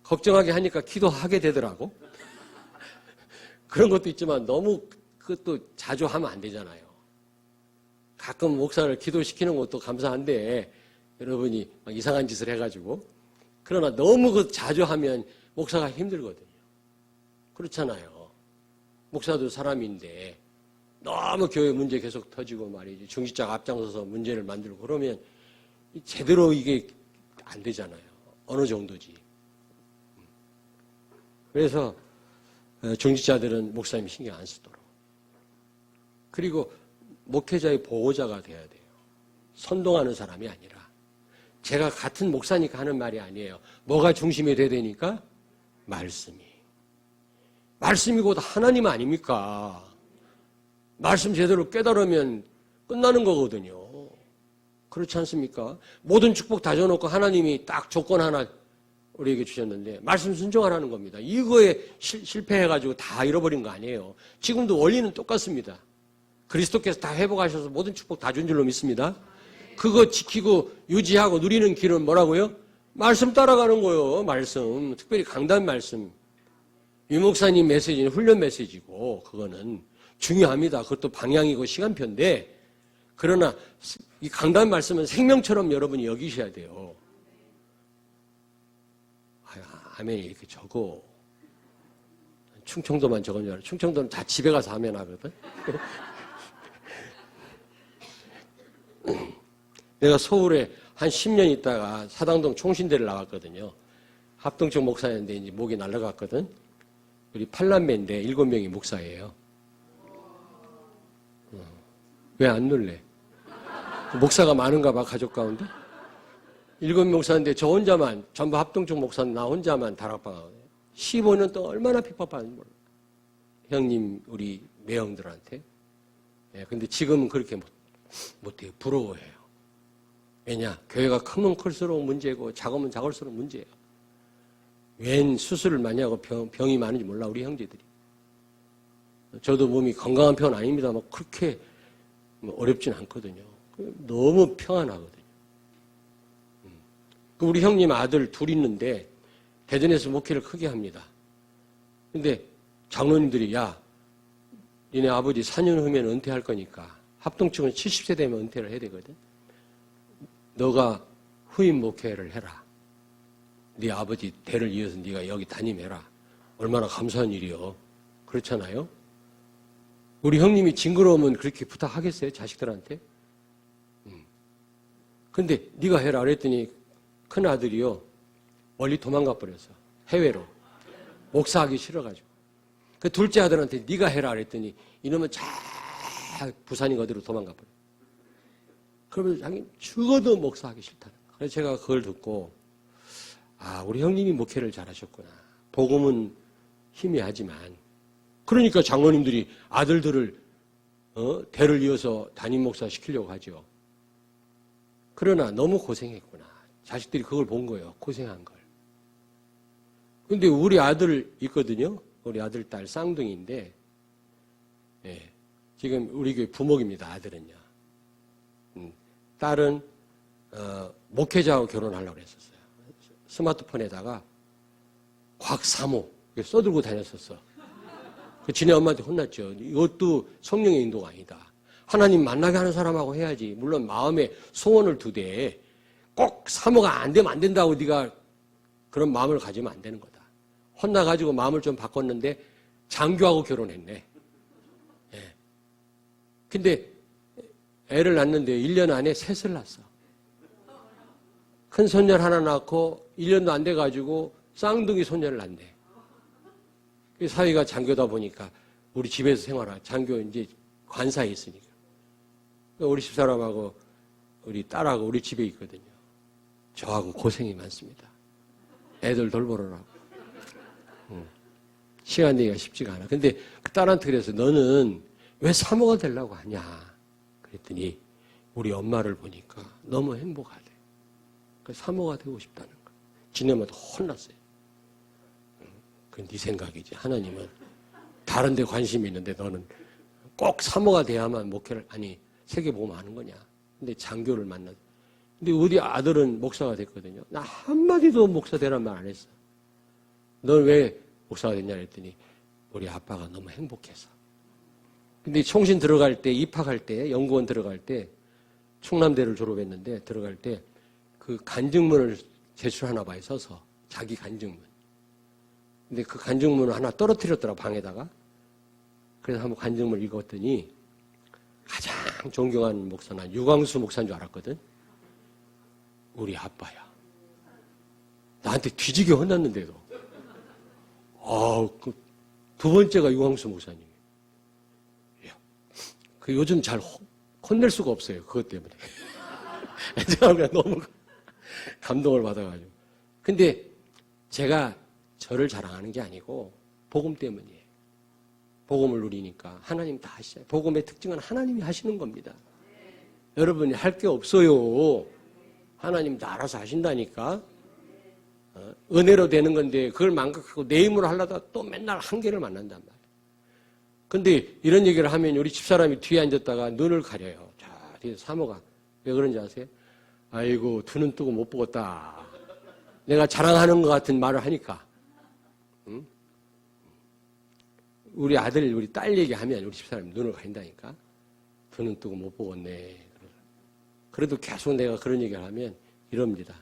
Speaker 1: 걱정하게 하니까 기도하게 되더라고. 그런 것도 있지만 너무 그것도 자주 하면 안 되잖아요. 가끔 목사를 기도시키는 것도 감사한데 여러분이 막 이상한 짓을 해가지고 그러나 너무 그 자주 하면 목사가 힘들거든요. 그렇잖아요. 목사도 사람인데 너무 교회 문제 계속 터지고 말이지 중직자가 앞장서서 문제를 만들고 그러면 제대로 이게 안 되잖아요. 어느 정도지. 그래서 중직자들은 목사님이 신경 안 쓰도록. 그리고 목회자의 보호자가 돼야 돼요. 선동하는 사람이 아니라. 제가 같은 목사니까 하는 말이 아니에요. 뭐가 중심이 돼야 되니까? 말씀이. 말씀이 곧 하나님 아닙니까? 말씀 제대로 깨달으면 끝나는 거거든요. 그렇지 않습니까? 모든 축복 다 줘놓고 하나님이 딱 조건 하나 우리에게 주셨는데 말씀 순종하라는 겁니다. 이거에 실패해가지고 다 잃어버린 거 아니에요. 지금도 원리는 똑같습니다. 그리스도께서 다 회복하셔서 모든 축복 다 준 줄로 믿습니다. 그거 지키고 유지하고 누리는 길은 뭐라고요? 말씀 따라가는 거예요. 말씀. 특별히 강단 말씀. 유 목사님 메시지는 훈련 메시지고 그거는 중요합니다. 그것도 방향이고 시간표인데 그러나 이 강단 말씀은 생명처럼 여러분이 여기셔야 돼요. 아멘이 이렇게 적어. 충청도만 적은 줄 알아. 충청도는 다 집에 가서 아멘 하거든. 내가 서울에 한 10년 있다가 사당동 총신대를 나갔거든요. 합동쪽 목사였는데 이제 목이 날라갔거든. 우리 8남매인데 7명이 목사예요. 왜 안 놀래? 목사가 많은가 봐, 가족 가운데? 7명 목사인데 저 혼자만, 전부 합동쪽 목사는 나 혼자만 다락방하거든요. 15년 동안 얼마나 핍박받는지 몰라. 형님, 우리 매형들한테. 예, 근데 지금은 그렇게 못해요. 부러워해요. 왜냐? 교회가 크면 클수록 문제고 작으면 작을수록 문제예요. 웬 수술을 많이 하고 병이 많은지 몰라, 우리 형제들이. 저도 몸이 건강한 편은 아닙니다. 뭐 그렇게 어렵진 않거든요. 너무 평안하거든요. 우리 형님 아들 둘 있는데 대전에서 목회를 크게 합니다. 근데 장로님들이 야, 니네 아버지 4년 후면 은퇴할 거니까 합동측은 70세 되면 은퇴를 해야 되거든. 너가 후임 목회를 해라. 네 아버지 대를 이어서 네가 여기 담임해라. 얼마나 감사한 일이요. 그렇잖아요. 우리 형님이 징그러우면 그렇게 부탁하겠어요? 자식들한테? 근데 네가 해라 그랬더니 큰 아들이요. 멀리 도망가 버렸어. 해외로. 목사하기 싫어가지고. 그 둘째 아들한테 네가 해라 그랬더니 이놈은 쫙 부산인가 어디로 도망가 버려. 그러면서 자기 죽어도 목사하기 싫다는 거야. 그래서 제가 그걸 듣고 우리 형님이 목회를 잘하셨구나. 복음은 희미하지만 그러니까 장로님들이 아들들을 대를 이어서 담임 목사 시키려고 하죠. 그러나 너무 고생했구나. 자식들이 그걸 본 거예요. 고생한 걸. 근데 우리 아들 있거든요. 우리 아들 딸 쌍둥이인데 지금 우리 교회 부목입니다. 아들은요. 딸은 목회자하고 결혼하려고 그랬었어요. 스마트폰에다가 곽사모 써들고 다녔었어. 그 지네 엄마한테 혼났죠. 이것도 성령의 인도가 아니다. 하나님 만나게 하는 사람하고 해야지. 물론 마음에 소원을 두되 꼭 사모가 안 되면 안 된다고 네가 그런 마음을 가지면 안 되는 거다. 혼나가지고 마음을 좀 바꿨는데 장교하고 결혼했네. 근데 애를 낳는데 1년 안에 셋을 낳았어. 큰 손녀를 하나 낳고 1년도 안 돼가지고 쌍둥이 손녀를 낳네. 사위가 장교다 보니까 우리 집에서 생활하. 장교 이제 관사에 있으니까. 우리 집사람하고 우리 딸하고 우리 집에 있거든요. 저하고 고생이 많습니다. 애들 돌보느라고. 시간 내기가 쉽지가 않아. 근데 그 딸한테 그래서 너는 왜 사모가 되려고 하냐. 그랬더니 우리 엄마를 보니까 너무 행복하대. 그래서 사모가 되고 싶다는 거야. 지네마다 혼났어요. 그건 네 생각이지. 하나님은 다른 데 관심이 있는데 너는 꼭 사모가 돼야만 목회를 세계복음 하는 거냐. 근데 장교를 만나. 근데 우리 아들은 목사가 됐거든요. 나 한마디도 목사 되란 말 안 했어. 넌 왜 목사가 됐냐 그랬더니 우리 아빠가 너무 행복해서. 근데 총신 들어갈 때, 입학할 때, 연구원 들어갈 때, 충남대를 졸업했는데 들어갈 때 그 간증문을 제출하나 봐요. 서서. 자기 간증문. 근데 그 간증문을 하나 떨어뜨렸더라, 방에다가. 그래서 한번 간증문을 읽었더니 가장 존경하는 목사는 유광수 목사인 줄 알았거든. 우리 아빠야. 나한테 뒤지게 혼났는데도. 그 두 번째가 유광수 목사님. 그 요즘 잘 혼낼 수가 없어요. 그것 때문에. 제가 너무 감동을 받아가지고. 근데 제가 저를 자랑하는 게 아니고 복음 때문이에요. 복음을 누리니까 하나님 다 하시잖아요. 복음의 특징은 하나님이 하시는 겁니다. 여러분이 할 게 없어요. 하나님 다 알아서 하신다니까. 은혜로 되는 건데 그걸 망각하고 내 힘으로 하려다 또 맨날 한계를 만난단 말이에요. 근데 이런 얘기를 하면 우리 집사람이 뒤에 앉았다가 눈을 가려요. 자, 뒤에 사모가. 왜 그런지 아세요? 아이고, 두 눈 뜨고 못 보겠다. 내가 자랑하는 것 같은 말을 하니까. 응? 우리 아들, 우리 딸 얘기하면 우리 집사람이 눈을 가린다니까. 두 눈 뜨고 못 보겠네. 그래도 계속 내가 그런 얘기를 하면 이럽니다.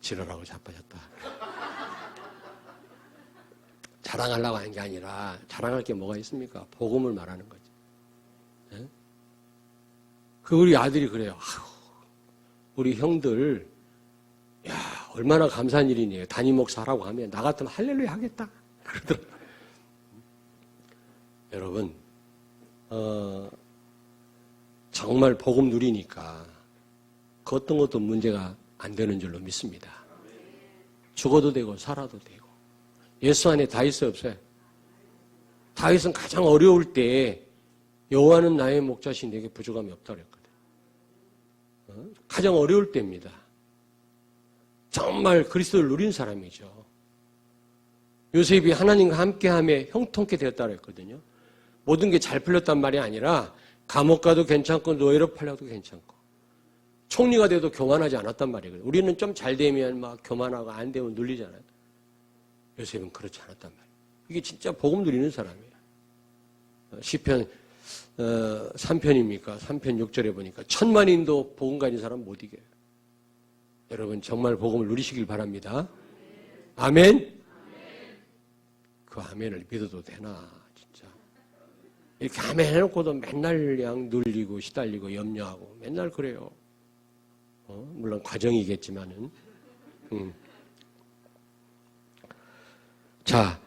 Speaker 1: 지랄하고 자빠졌다. 자랑하려고 하는 게 아니라 자랑할 게 뭐가 있습니까? 복음을 말하는 거지. 네? 그 우리 아들이 그래요. 우리 형들 얼마나 감사한 일이니. 담임 목사라고 하면 나 같으면 할렐루야 하겠다. 그러더라고요. 여러분 정말 복음 누리니까 그 어떤 것도 문제가 안 되는 줄로 믿습니다. 죽어도 되고 살아도 되고. 예수 안에 다 있어요, 없어요? 다윗은 가장 어려울 때 여호와는 나의 목자시 내게 부족함이 없다고 그랬거든. 가장 어려울 때입니다. 정말 그리스도를 누린 사람이죠. 요셉이 하나님과 함께함에 형통케 되었다고 했거든요. 모든 게 잘 풀렸단 말이 아니라 감옥 가도 괜찮고 노예로 팔려도 괜찮고 총리가 돼도 교만하지 않았단 말이에요. 우리는 좀 잘 되면 막 교만하고 안 되면 눌리잖아요. 요셉은 그렇지 않았단 말이에요. 이게 진짜 복음 누리는 사람이에요. 시편 3편입니까? 3편 6절에 보니까 1000만인도 복음 가진 사람 못 이겨요. 여러분 정말 복음을 누리시길 바랍니다. 아멘? 그 아멘을 믿어도 되나 진짜. 이렇게 아멘 해놓고도 맨날 그냥 눌리고 시달리고 염려하고 맨날 그래요. 물론 과정이겠지만은. 자,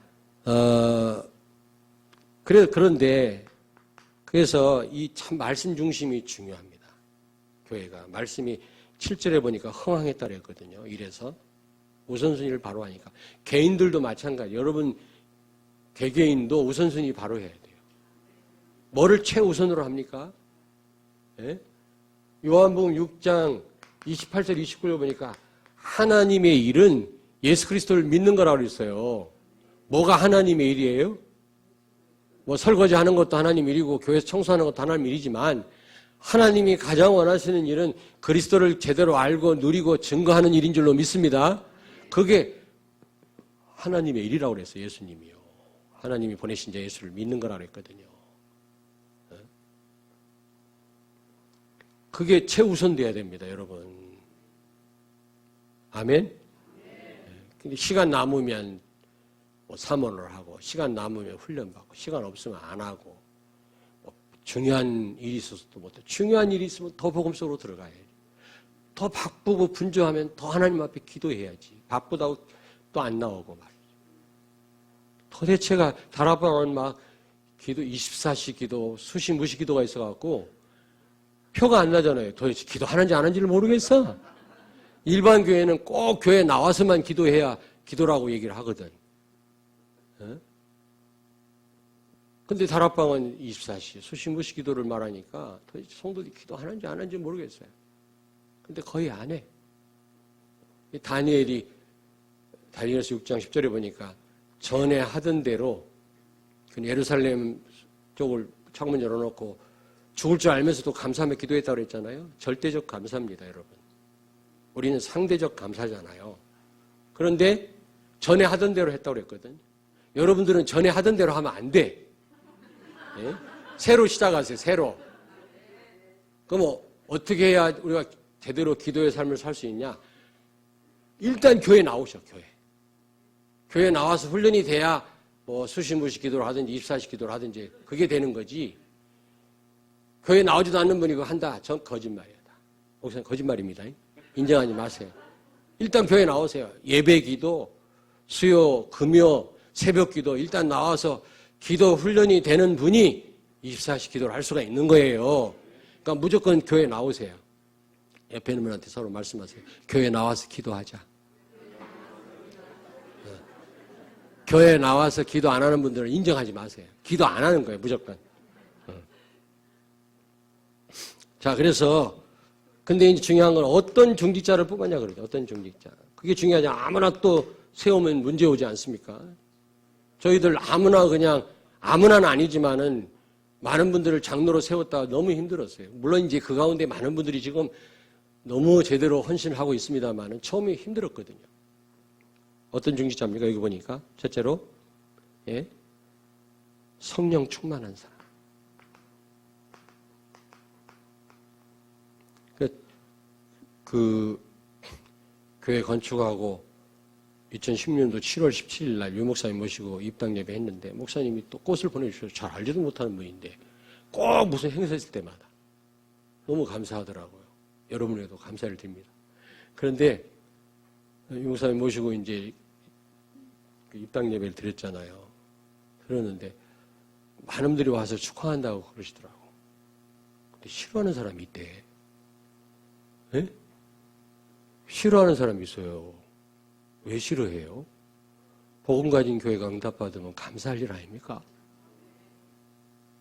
Speaker 1: 그런데 그래서 이 참 말씀 중심이 중요합니다. 교회가 말씀이 7절에 보니까 흥황했다 그랬거든요. 이래서 우선순위를 바로 하니까 개인들도 마찬가지. 여러분 개개인도 우선순위 바로 해야 돼요. 뭐를 최우선으로 합니까? 예? 요한복음 6장 28절 29절 보니까 하나님의 일은 예수 그리스도를 믿는 거라고 그랬어요. 뭐가 하나님의 일이에요? 뭐 설거지 하는 것도 하나님 일이고 교회에서 청소하는 것도 하나님 일이지만 하나님이 가장 원하시는 일은 그리스도를 제대로 알고 누리고 증거하는 일인 줄로 믿습니다. 그게 하나님의 일이라고 그랬어요. 예수님이요. 하나님이 보내신 자 예수를 믿는 거라고 했거든요. 그게 최우선돼야 됩니다, 여러분. 아멘? 근데 시간 남으면 뭐 사모를 하고, 시간 남으면 훈련받고, 시간 없으면 안 하고, 뭐 중요한 일이 있어서도 못해. 중요한 일이 있으면 더 복음 속으로 들어가야지. 더 바쁘고 분주하면 더 하나님 앞에 기도해야지. 바쁘다고 또 안 나오고 말이죠. 도대체가 다락방은 막 기도 24시 기도, 수시 무시 기도가 있어갖고 표가 안 나잖아요. 도대체 기도하는지 안 하는지를 모르겠어. 일반 교회는 꼭 교회 나와서만 기도해야 기도라고 얘기를 하거든. 근데 다락방은 24시, 수시무시 기도를 말하니까 도대체 성도들이 기도하는지 안 하는지 모르겠어요. 근데 거의 안 해. 다니엘서 6장 10절에 보니까 전에 하던 대로 예루살렘 쪽을 창문 열어놓고 죽을 줄 알면서도 감사하며 기도했다고 그랬잖아요. 절대적 감사입니다, 여러분. 우리는 상대적 감사잖아요. 그런데 전에 하던 대로 했다고 그랬거든. 여러분들은 전에 하던 대로 하면 안 돼. 네? 새로 시작하세요, 새로. 그럼 어떻게 해야 우리가 제대로 기도의 삶을 살 수 있냐? 일단 교회 나오셔, 교회. 교회 나와서 훈련이 돼야 뭐 수시무시 기도를 하든지 24시 기도를 하든지 그게 되는 거지. 교회 나오지도 않는 분이 그거 한다. 전 거짓말이야. 목사님 거짓말입니다. 인정하지 마세요. 일단 교회 나오세요. 예배 기도, 수요, 금요, 새벽 기도 일단 나와서 기도 훈련이 되는 분이 24시 기도를 할 수가 있는 거예요. 그러니까 무조건 교회 나오세요. 옆에 있는 분한테 서로 말씀하세요. 교회 나와서 기도하자. 교회 나와서 기도 안 하는 분들은 인정하지 마세요. 기도 안 하는 거예요, 무조건. 자, 그래서 근데 이제 중요한 건 어떤 중직자를 뽑았냐 그러죠. 어떤 중직자. 그게 중요하지. 아무나 또 세우면 문제 오지 않습니까? 저희들 아무나는 아니지만은 많은 분들을 장로로 세웠다가 너무 힘들었어요. 물론 이제 그 가운데 많은 분들이 지금 너무 제대로 헌신을 하고 있습니다만은 처음에 힘들었거든요. 어떤 중직자입니까? 여기 보니까 첫째로 성령 충만한 사람. 그 교회 건축하고 2010년도 7월 17일 날 유 목사님 모시고 입당 예배 했는데 목사님이 또 꽃을 보내주셔서 잘 알지도 못하는 분인데 꼭 무슨 행사 있을 때마다 너무 감사하더라고요. 여러분에게도 감사를 드립니다. 그런데 유 목사님 모시고 이제 입당 예배를 드렸잖아요. 그러는데 많은 분들이 와서 축하한다고 그러시더라고. 근데 싫어하는 사람이 있대. 예? 싫어하는 사람이 있어요. 왜 싫어해요? 복음 가진 교회가 응답받으면 감사할 일 아닙니까?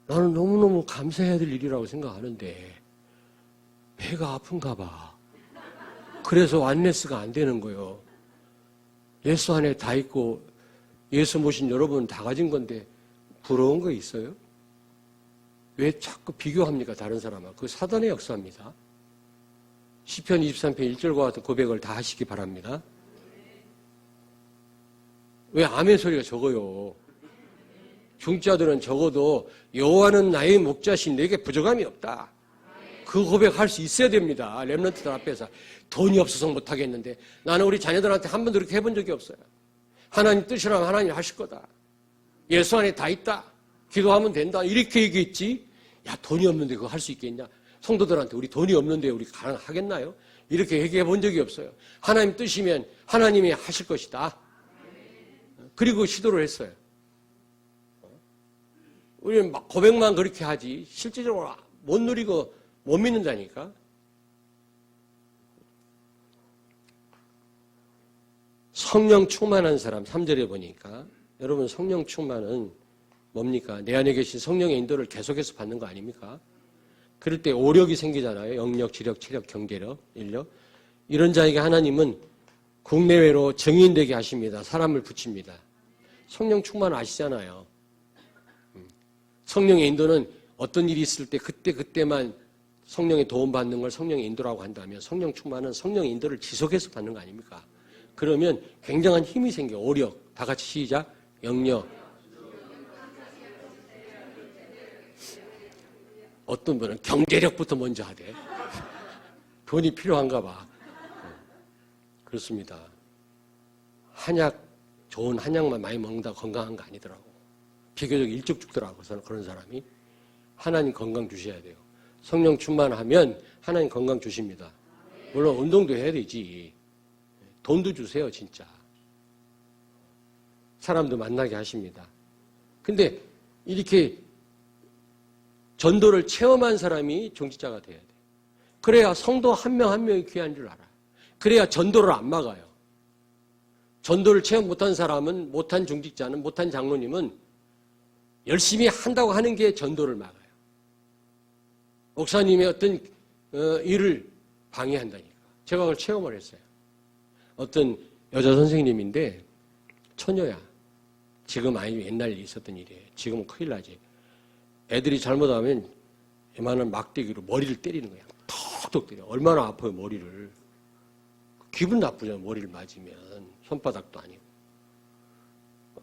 Speaker 1: 나는 너무너무 감사해야 될 일이라고 생각하는데 배가 아픈가 봐. 그래서 완네스가 안 되는 거예요. 예수 안에 다 있고 예수 모신 여러분 다 가진 건데 부러운 거 있어요? 왜 자꾸 비교합니까? 다른 사람하고. 그 사단의 역사입니다. 시편 23편 1절과 같은 고백을 다 하시기 바랍니다. 왜 아멘 소리가 적어요? 중자들은 적어도 여호와는 나의 목자신 내게 부족함이 없다. 그 고백할 수 있어야 됩니다. 렘넌트들 앞에서. 돈이 없어서 못하겠는데 나는 우리 자녀들한테 한 번도 그렇게 해본 적이 없어요. 하나님 뜻이라면 하나님 하실 거다. 예수 안에 다 있다. 기도하면 된다. 이렇게 얘기했지. 야, 돈이 없는데 그거 할 수 있겠냐? 성도들한테 우리 돈이 없는데 우리 가능하겠나요? 이렇게 얘기해 본 적이 없어요. 하나님 뜻이면 하나님이 하실 것이다. 그리고 시도를 했어요. 우리는 막 고백만 그렇게 하지 실질적으로 못 누리고 못 믿는다니까. 성령 충만한 사람 3절에 보니까 여러분 성령 충만은 뭡니까? 내 안에 계신 성령의 인도를 계속해서 받는 거 아닙니까? 그럴 때 오력이 생기잖아요. 영력, 지력, 체력, 경제력, 인력. 이런 자에게 하나님은 국내외로 증인되게 하십니다. 사람을 붙입니다. 성령 충만 아시잖아요. 성령의 인도는 어떤 일이 있을 때 그때만 성령의 도움 받는 걸 성령의 인도라고 한다면 성령 충만은 성령의 인도를 지속해서 받는 거 아닙니까? 그러면 굉장한 힘이 생겨. 오력. 다 같이 시작. 영력. 어떤 분은 경제력부터 먼저 하대. 돈이 필요한가 봐. 그렇습니다. 한약, 좋은 한약만 많이 먹는다고 건강한 거 아니더라고. 비교적 일찍 죽더라고, 그런 사람이. 하나님 건강 주셔야 돼요. 성령 충만하면 하나님 건강 주십니다. 물론 운동도 해야 되지. 돈도 주세요, 진짜. 사람도 만나게 하십니다. 근데 이렇게 전도를 체험한 사람이 종직자가 돼야 돼. 그래야 성도 한 명 한 명이 귀한 줄 알아. 그래야 전도를 안 막아요. 전도를 체험 못한 사람은, 못한 종직자는, 못한 장로님은 열심히 한다고 하는 게 전도를 막아요. 목사님의 어떤 일을 방해한다니까. 제가 그걸 체험을 했어요. 어떤 여자 선생님인데 처녀야. 지금 아니면 옛날에 있었던 일이에요. 지금은 큰일 나지. 애들이 잘못하면 이만한 막대기로 머리를 때리는 거야. 톡톡 때려. 얼마나 아파요, 머리를. 기분 나쁘잖아, 머리를 맞으면. 손바닥도 아니고.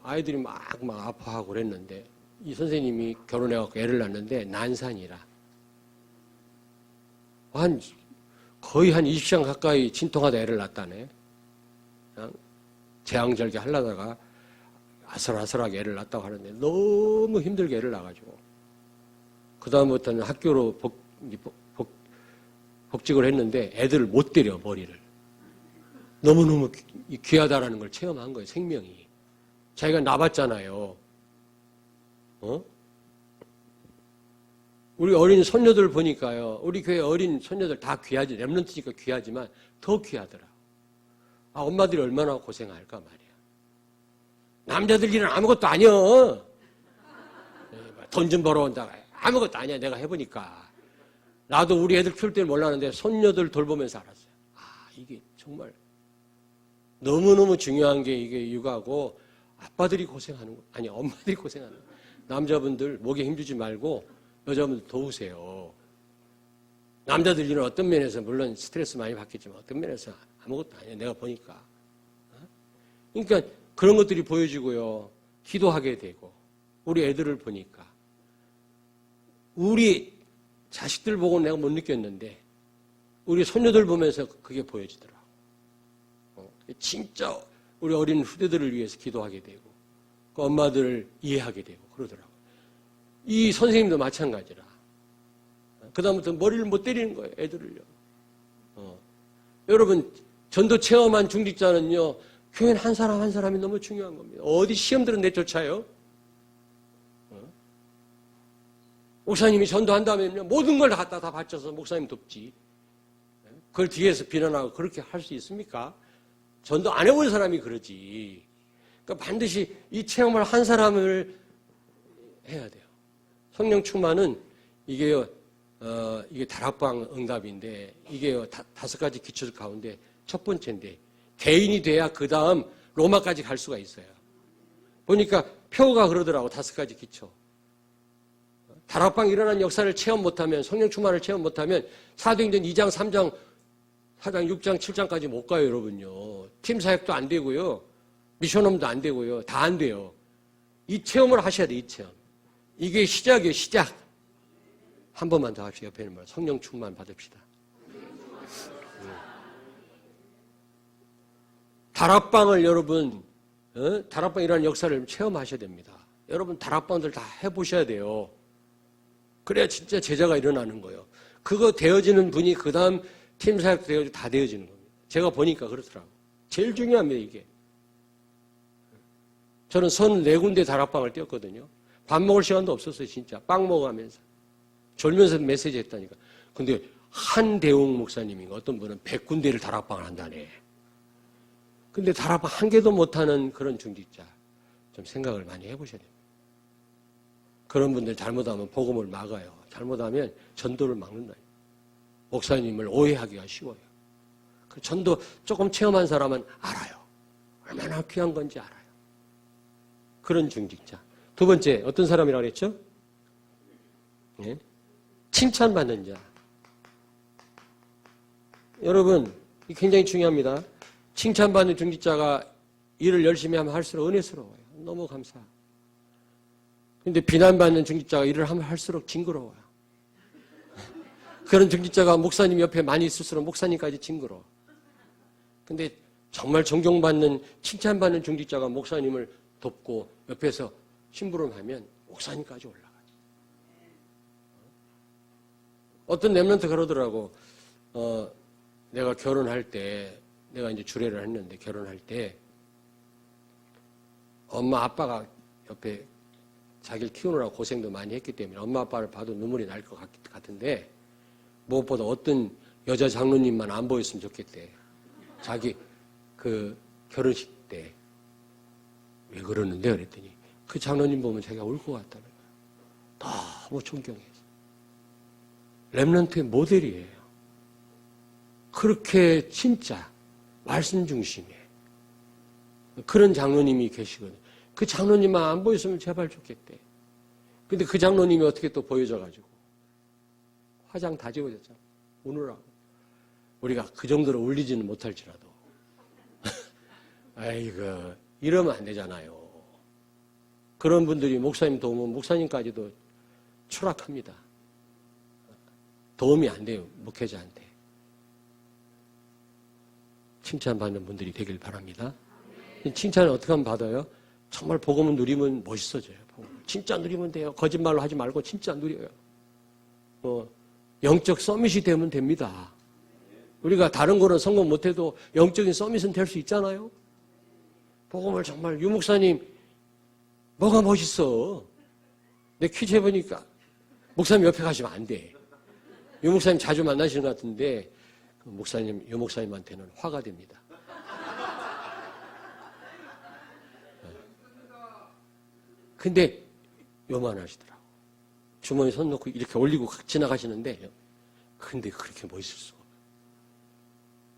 Speaker 1: 아이들이 막 아파하고 그랬는데 이 선생님이 결혼해갖고 애를 낳는데 난산이라. 거의 한 20시간 가까이 진통하다 애를 낳았다네. 그냥 재앙절개 하려다가 아슬아슬하게 애를 낳았다고 하는데 너무 힘들게 애를 낳아가지고 그다음부터는 학교로 복직을 했는데 애들을 못 때려, 머리를. 너무너무 귀하다라는 걸 체험한 거예요, 생명이. 자기가 낳았잖아요. 우리 어린 손녀들 보니까요. 우리 교회 어린 손녀들 다 귀하지. 렘넌트니까 귀하지만 더 귀하더라. 엄마들이 얼마나 고생할까 말이야. 남자들 일은 아무것도 아니야. 돈 좀 벌어온다. 아무것도 아니야. 내가 해보니까. 나도 우리 애들 키울 때는 몰랐는데 손녀들 돌보면서 알았어요. 이게 정말 너무너무 중요한 게 이게 육아고 아빠들이 고생하는 거 아니 엄마들이 고생하는 거. 남자분들 목에 힘주지 말고 여자분들 도우세요. 남자들 일은 어떤 면에서 물론 스트레스 많이 받겠지만 어떤 면에서 아무것도 아니야. 내가 보니까. 그러니까 그런 것들이 보여지고요. 기도하게 되고 우리 애들을 보니까 우리 자식들 보고 내가 못 느꼈는데 우리 손녀들 보면서 그게 보여지더라고. 진짜 우리 어린 후대들을 위해서 기도하게 되고 그 엄마들을 이해하게 되고 그러더라고. 이 선생님도 마찬가지라. 그 다음부터 머리를 못 때리는 거예요. 애들을요. 여러분 전도 체험한 중직자는요. 교회는 한 사람 한 사람이 너무 중요한 겁니다. 어디 시험들은 내쫓아요. 목사님이 전도한다면요. 모든 걸 다 바쳐서 목사님 돕지. 그걸 뒤에서 비난하고 그렇게 할 수 있습니까? 전도 안 해본 사람이 그러지. 그러니까 반드시 이 체험을 한 사람을 해야 돼요. 성령 충만은 이게 다락방 응답인데 이게 다섯 가지 기초 가운데 첫 번째인데 개인이 돼야 그 다음 로마까지 갈 수가 있어요. 보니까 표가 그러더라고. 다섯 가지 기초. 다락방 일어난 역사를 체험 못하면 성령 충만을 체험 못하면 사도행전 2장, 3장, 4장, 6장, 7장까지 못 가요, 여러분요. 팀 사역도 안 되고요. 미션홈도 안 되고요. 다 안 돼요. 이 체험을 하셔야 돼요, 이 체험. 이게 시작이에요, 시작. 한 번만 더 합시다. 옆에 있는 말. 성령 충만 받읍시다. 다락방을 여러분, 다락방 일어나는 역사를 체험하셔야 됩니다. 여러분 다락방들 다 해보셔야 돼요. 그래야 진짜 제자가 일어나는 거예요. 그거 되어지는 분이 그 다음 팀 사역도 되어지고 다 되어지는 겁니다. 제가 보니까 그렇더라고요. 제일 중요합니다, 이게. 저는 34군데 다락방을 뛰었거든요. 밥 먹을 시간도 없었어요, 진짜. 빵 먹어가면서. 졸면서 메시지 했다니까. 근데 한대웅 목사님인가 어떤 분은 100군데를 다락방을 한다네. 근데 다락방 한 개도 못하는 그런 중직자 좀 생각을 많이 해보셔야 됩니다. 그런 분들 잘못하면 복음을 막아요. 잘못하면 전도를 막는다. 목사님을 오해하기가 쉬워요. 그 전도 조금 체험한 사람은 알아요. 얼마나 귀한 건지 알아요. 그런 중직자. 두 번째, 어떤 사람이라고 그랬죠? 예? 칭찬받는 자. 여러분, 이 굉장히 중요합니다. 칭찬받는 중직자가 일을 열심히 하면 할수록 은혜스러워요. 너무 감사해요. 근데 비난받는 중직자가 일을 하면 할수록 징그러워요. 그런 중직자가 목사님 옆에 많이 있을수록 목사님까지 징그러워. 근데 정말 존경받는, 칭찬받는 중직자가 목사님을 돕고 옆에서 심부름하면 목사님까지 올라가요. 어떤 렘넌트 그러더라고. 내가 결혼할 때, 내가 이제 주례를 했는데 결혼할 때 엄마 아빠가 옆에 자기를 키우느라고 고생도 많이 했기 때문에 엄마 아빠를 봐도 눈물이 날 것 같은데 무엇보다 어떤 여자 장로님만 안 보였으면 좋겠대. 자기 그 결혼식 때. 왜 그러는데? 그랬더니 그 장로님 보면 자기가 울 것 같다는 거야. 너무 존경해서. 렘넌트의 모델이에요. 그렇게 진짜 말씀 중심에 그런 장로님이 계시거든요. 그 장로님만 안 보였으면 제발 좋겠대. 근데 그 장로님이 어떻게 또 보여져가지고 화장 다 지워졌잖아. 우느라고. 우리가 그 정도로 울리지는 못할지라도 아이고 이러면 안 되잖아요. 그런 분들이 목사님 도우면 목사님까지도 추락합니다. 도움이 안 돼요. 목회자한테. 칭찬받는 분들이 되길 바랍니다. 칭찬을 어떻게 하면 받아요? 정말 복음을 누리면 멋있어져요. 진짜 누리면 돼요. 거짓말로 하지 말고 진짜 누려요. 영적 서밋이 되면 됩니다. 우리가 다른 거는 성공 못해도 영적인 서밋은 될 수 있잖아요. 복음을 정말 유 목사님 뭐가 멋있어. 내 퀴즈 해보니까 목사님 옆에 가시면 안 돼. 유 목사님 자주 만나시는 것 같은데 목사님, 유 목사님한테는 화가 됩니다. 근데 요만하시더라고. 주머니 손 놓고 이렇게 올리고 지나가시는데 근데 그렇게 멋있을 수가 없어요.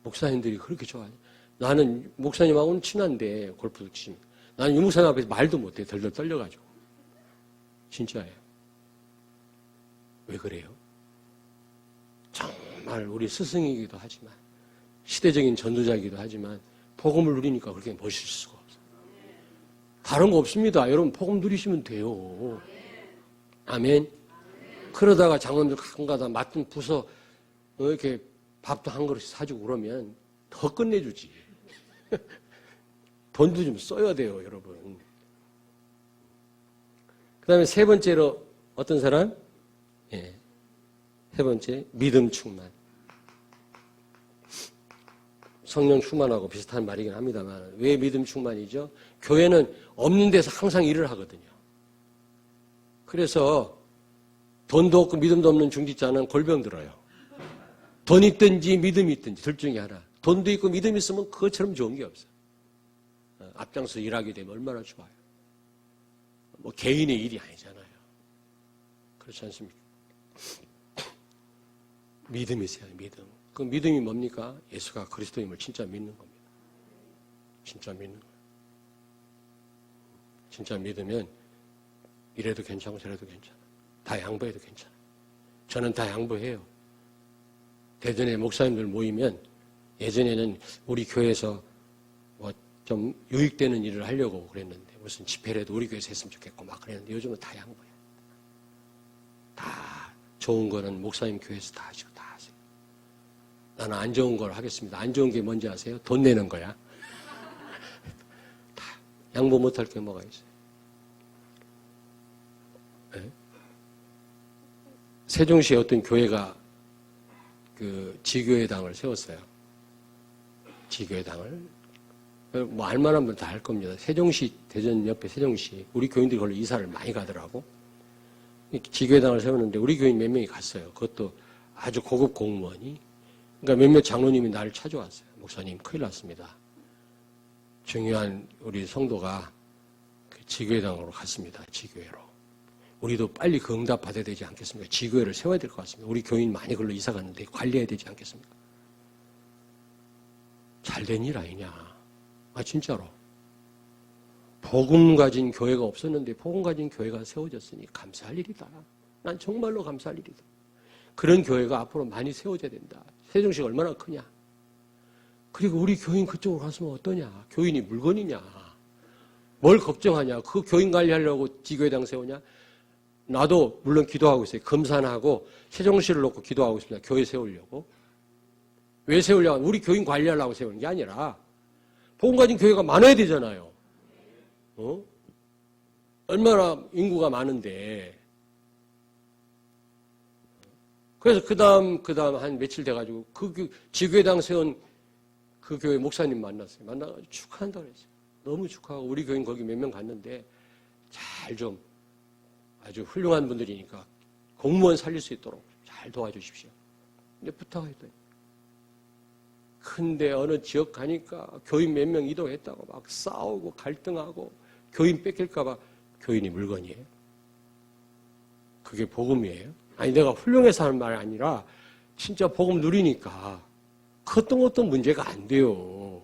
Speaker 1: 목사님들이 그렇게 좋아하냐. 나는 목사님하고는 친한데 골프도 치면 나는 유 목사님 앞에서 말도 못해. 덜덜 떨려가지고. 진짜예요. 왜 그래요? 정말 우리 스승이기도 하지만 시대적인 전도자이기도 하지만 복음을 누리니까 그렇게 멋있을 수가 없어요. 다른 거 없습니다. 여러분 복음 누리시면 돼요. 아멘. 그러다가 장원들 가끔가다 맡은 부서 이렇게 밥도 한 그릇 사주고 그러면 더 끝내주지. 돈도 좀 써야 돼요, 여러분. 그 다음에 세 번째로 어떤 사람? 예. 세 번째, 믿음 충만. 성령 충만하고 비슷한 말이긴 합니다만 왜 믿음 충만이죠? 교회는 없는 데서 항상 일을 하거든요. 그래서 돈도 없고 믿음도 없는 중직자는 골병 들어요. 돈 있든지 믿음이 있든지 둘 중에 하나. 돈도 있고 믿음이 있으면 그것처럼 좋은 게 없어요. 앞장서 일하게 되면 얼마나 좋아요. 뭐 개인의 일이 아니잖아요. 그렇지 않습니까? 믿음이 있어야 돼요. 믿음. 그 믿음이 뭡니까? 예수가 그리스도임을 진짜 믿는 겁니다. 진짜 믿는 거예요. 진짜 믿으면 이래도 괜찮고 저래도 괜찮아. 다 양보해도 괜찮아. 저는 다 양보해요. 대전에 목사님들 모이면 예전에는 우리 교회에서 뭐 좀 유익되는 일을 하려고 그랬는데 무슨 집회라도 우리 교회에서 했으면 좋겠고 막 그랬는데 요즘은 다 양보해요. 다 좋은 거는 목사님 교회에서 다 하시고 다 하세요. 나는 안 좋은 걸 하겠습니다. 안 좋은 게 뭔지 아세요? 돈 내는 거야. 다 양보 못할 게 뭐가 있어요. 세종시에 어떤 교회가 그 지교회당을 세웠어요. 지교회당을. 뭐 알만한 분 다 알 겁니다. 세종시, 대전 옆에 세종시. 우리 교인들이 걸로 이사를 많이 가더라고. 지교회당을 세웠는데 우리 교인 몇 명이 갔어요. 그것도 아주 고급 공무원이. 그러니까 몇몇 장로님이 나를 찾아왔어요. 목사님, 큰일 났습니다. 중요한 우리 성도가 그 지교회당으로 갔습니다. 지교회로. 우리도 빨리 그 응답 받아야 되지 않겠습니까? 지교회를 세워야 될 것 같습니다. 우리 교인 많이 걸로 이사 갔는데 관리해야 되지 않겠습니까? 잘된 일 아니냐. 아, 진짜로. 복음 가진 교회가 없었는데 복음 가진 교회가 세워졌으니 감사할 일이다. 난 정말로 감사할 일이다. 그런 교회가 앞으로 많이 세워져야 된다. 세종시가 얼마나 크냐. 그리고 우리 교인 그쪽으로 갔으면 어떠냐. 교인이 물건이냐. 뭘 걱정하냐. 그 교인 관리하려고 지교회당 세우냐. 나도 물론 기도하고 있어요. 금산하고 세종시를 놓고 기도하고 있습니다. 교회 세우려고. 왜 세우려고? 우리 교인 관리하려고 세우는 게 아니라 복음 가진 교회가 많아야 되잖아요. 얼마나 인구가 많은데. 그래서 그 다음 한 며칠 돼가지고 그 지교회당 세운 그 교회 목사님 만났어요. 만나가지고 축하한다고 그랬어요. 너무 축하하고 우리 교인 거기 몇 명 갔는데 잘 좀 아주 훌륭한 분들이니까 공무원 살릴 수 있도록 잘 도와주십시오. 근데 부탁했더니 근데 어느 지역 가니까 교인 몇 명 이동했다고 막 싸우고 갈등하고 교인 뺏길까봐 교인이 물건이에요. 그게 복음이에요. 아니 내가 훌륭해서 하는 말이 아니라 진짜 복음 누리니까 그 어떤 문제가 안 돼요.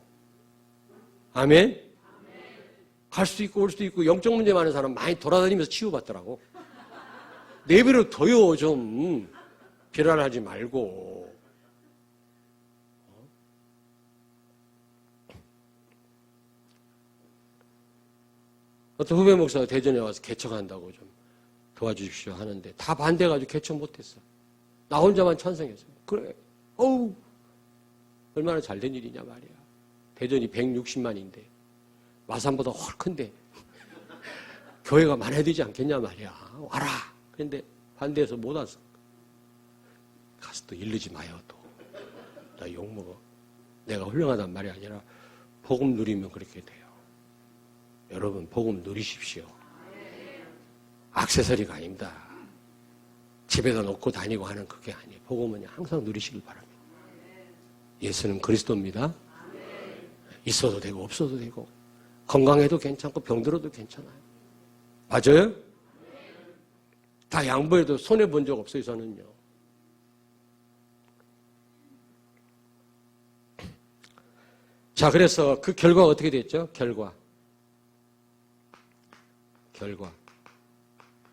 Speaker 1: 아멘? 갈 수도 있고 올 수도 있고 영적 문제 많은 사람 많이 돌아다니면서 치유받더라고. 내비를 둬요. 좀 비난하지 말고. 어떤 후배 목사가 대전에 와서 개척한다고 좀 도와주십시오 하는데 다 반대해가지고 개척 못했어. 나 혼자만 찬성했어요. 그래. 어우 얼마나 잘된 일이냐 말이야. 대전이 160만인데 마산보다 훨 큰데 교회가 많아야 되지 않겠냐 말이야. 와라. 그런데 반대해서 못 왔어. 가서 또 이르지 마요 또. 나 욕먹어. 내가 훌륭하단 말이 아니라 복음 누리면 그렇게 돼요. 여러분 복음 누리십시오. 액세서리가 아닙니다. 집에다 놓고 다니고 하는 그게 아니에요. 복음은 항상 누리시길 바랍니다. 예수는 그리스도입니다. 있어도 되고 없어도 되고 건강해도 괜찮고 병들어도 괜찮아요. 맞아요? 다 양보해도 손해본 적 없어요. 저는요. 자, 그래서 그 결과가 어떻게 됐죠? 결과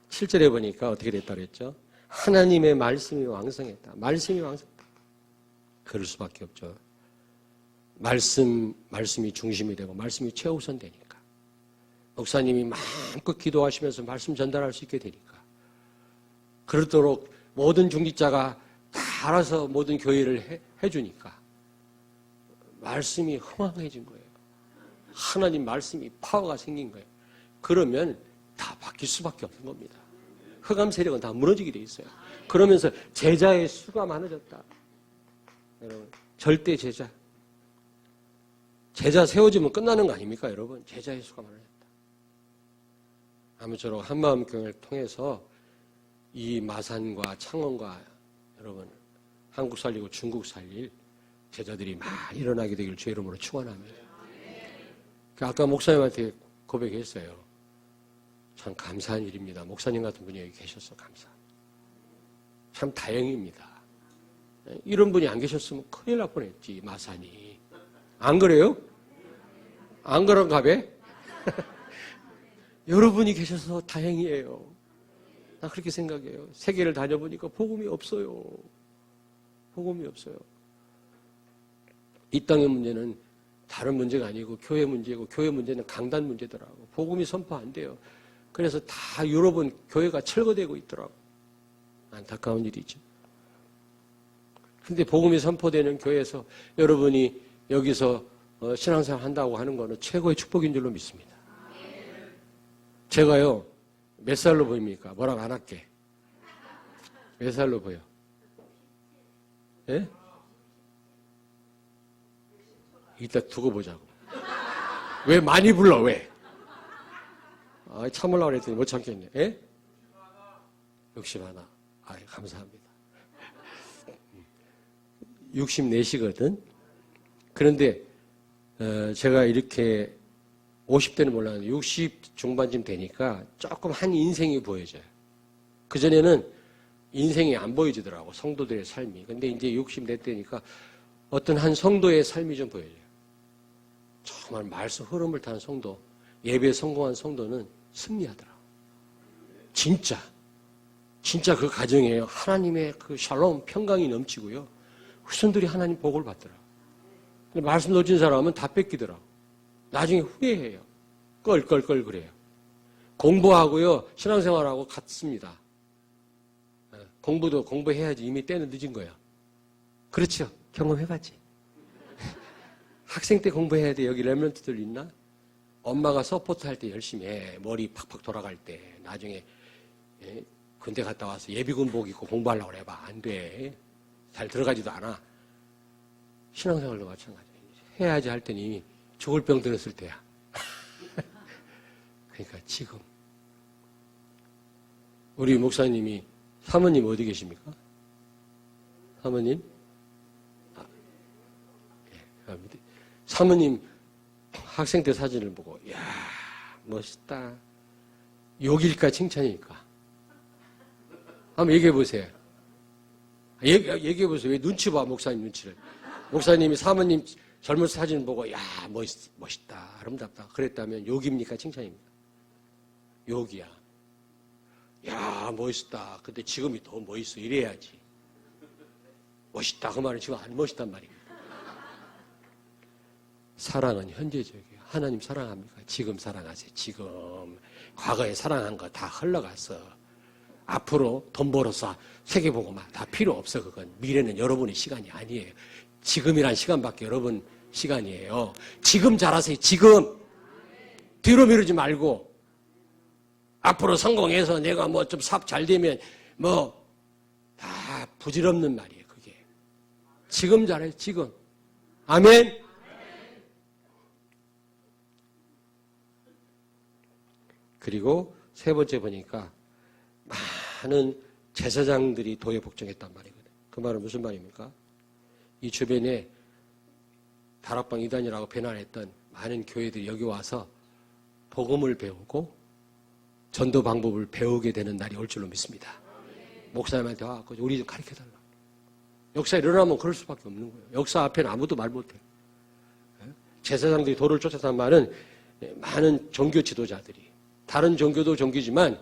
Speaker 1: 7절에 보니까 어떻게 됐다 그랬죠? 하나님의 말씀이 왕성했다. 말씀이 왕성했다. 그럴 수밖에 없죠. 말씀이 중심이 되고 말씀이 최우선 되니까. 목사님이 마음껏 기도하시면서 말씀 전달할 수 있게 되니까. 그렇도록 모든 중직자가 다 알아서 모든 교회를 해주니까. 말씀이 흥황해진 거예요. 하나님 말씀이 파워가 생긴 거예요. 그러면 다 바뀔 수밖에 없는 겁니다. 흑암 세력은 다 무너지게 돼 있어요. 그러면서 제자의 수가 많아졌다. 여러분, 절대 제자 세워지면 끝나는 거 아닙니까, 여러분? 제자의 수가 많아졌다. 아무쪼록 한마음교회를 통해서 이 마산과 창원과 여러분 한국 살리고 중국 살릴 제자들이 많이 일어나게 되길 주의 이름으로 축원합니다. 아까 목사님한테 고백했어요. 참 감사한 일입니다. 목사님 같은 분이 여기 계셔서 감사합니다. 참 다행입니다. 이런 분이 안 계셨으면 큰일 날 뻔했지, 마산이. 안 그래요? 안 그런가 봐? 여러분이 계셔서 다행이에요. 나 그렇게 생각해요. 세계를 다녀보니까 복음이 없어요. 복음이 없어요. 이 땅의 문제는 다른 문제가 아니고 교회 문제고 교회 문제는 강단 문제더라고. 복음이 선포 안 돼요. 그래서 다 유럽은 교회가 철거되고 있더라고. 안타까운 일이죠. 근데 복음이 선포되는 교회에서 여러분이 여기서 신앙생활 한다고 하는 거는 최고의 축복인 줄로 믿습니다. 제가요, 몇 살로 보입니까? 뭐라고 안 할게. 몇 살로 보여? 예? 이따 두고 보자고. 왜 많이 불러, 왜? 아, 참으려고 그랬더니 못 참겠네. 예? 61. 아, 감사합니다. 64시거든? 그런데, 제가 이렇게 50대는 몰랐는데 60 중반쯤 되니까 조금 한 인생이 보여져요. 그전에는 인생이 안 보여지더라고, 성도들의 삶이. 근데 이제 60 대니까 어떤 한 성도의 삶이 좀 보여져요. 정말 말씀 흐름을 타는 성도, 예배에 성공한 성도는 승리하더라고. 진짜 그 가정에 하나님의 그 샬롬, 평강이 넘치고요. 후손들이 하나님 복을 받더라고. 근데 말씀 놓친 사람은 다 뺏기더라고. 나중에 후회해요. 껄껄껄 그래요. 공부하고요, 신앙생활하고 같습니다. 공부도 공부해야지. 이미 때는 늦은 거야. 그렇죠? 경험해봤지. 학생 때 공부해야 돼. 여기 렘넌트들 있나? 엄마가 서포트 할 때 열심히 해. 머리 팍팍 돌아갈 때. 나중에 군대 갔다 와서 예비군복 입고 공부하려고 해봐. 안 돼. 잘 들어가지도 않아. 신앙생활도 마찬가지야. 해야지 할 때는 이미 죽을 병 들었을 때야. 그러니까 지금 우리 목사님이 사모님 어디 계십니까? 사모님? 사모님 학생 때 사진을 보고 이야 멋있다. 욕일까 칭찬일까? 한번 얘기해 보세요. 얘기해 보세요. 왜 눈치 봐, 목사님 눈치를. 목사님이 사모님 젊은 사진 보고 야 멋있다 아름답다 그랬다면 욕입니까 칭찬입니까? 욕이야. 야 멋있다. 근데 지금이 더 멋있어 이래야지. 멋있다 그 말은 지금 안 멋있단 말입니다. 사랑은 현재적이에요. 하나님 사랑합니까? 지금 사랑하세요. 지금 과거에 사랑한 거 다 흘러갔어. 앞으로 돈 벌어서 세계 보고만 다 필요 없어. 그건 미래는 여러분의 시간이 아니에요. 지금이란 시간밖에 여러분 시간이에요. 지금 잘하세요. 지금 뒤로 미루지 말고 앞으로 성공해서 내가 뭐 좀 사업 잘 되면 뭐 다 부질없는 말이에요. 그게 지금 잘해. 지금 아멘. 그리고 세 번째 보니까 많은 제사장들이 도에 복종했단 말이거든요. 그 말은 무슨 말입니까? 이 주변에 다락방 이단이라고 비난했던 많은 교회들이 여기 와서 복음을 배우고 전도 방법을 배우게 되는 날이 올 줄로 믿습니다. 목사님한테 와서 우리 좀 가르쳐달라. 역사 일어나면 그럴 수밖에 없는 거예요. 역사 앞에는 아무도 말 못해요. 제사장들이 도를 쫓았다는 말은 많은 종교 지도자들이 다른 종교도 종교지만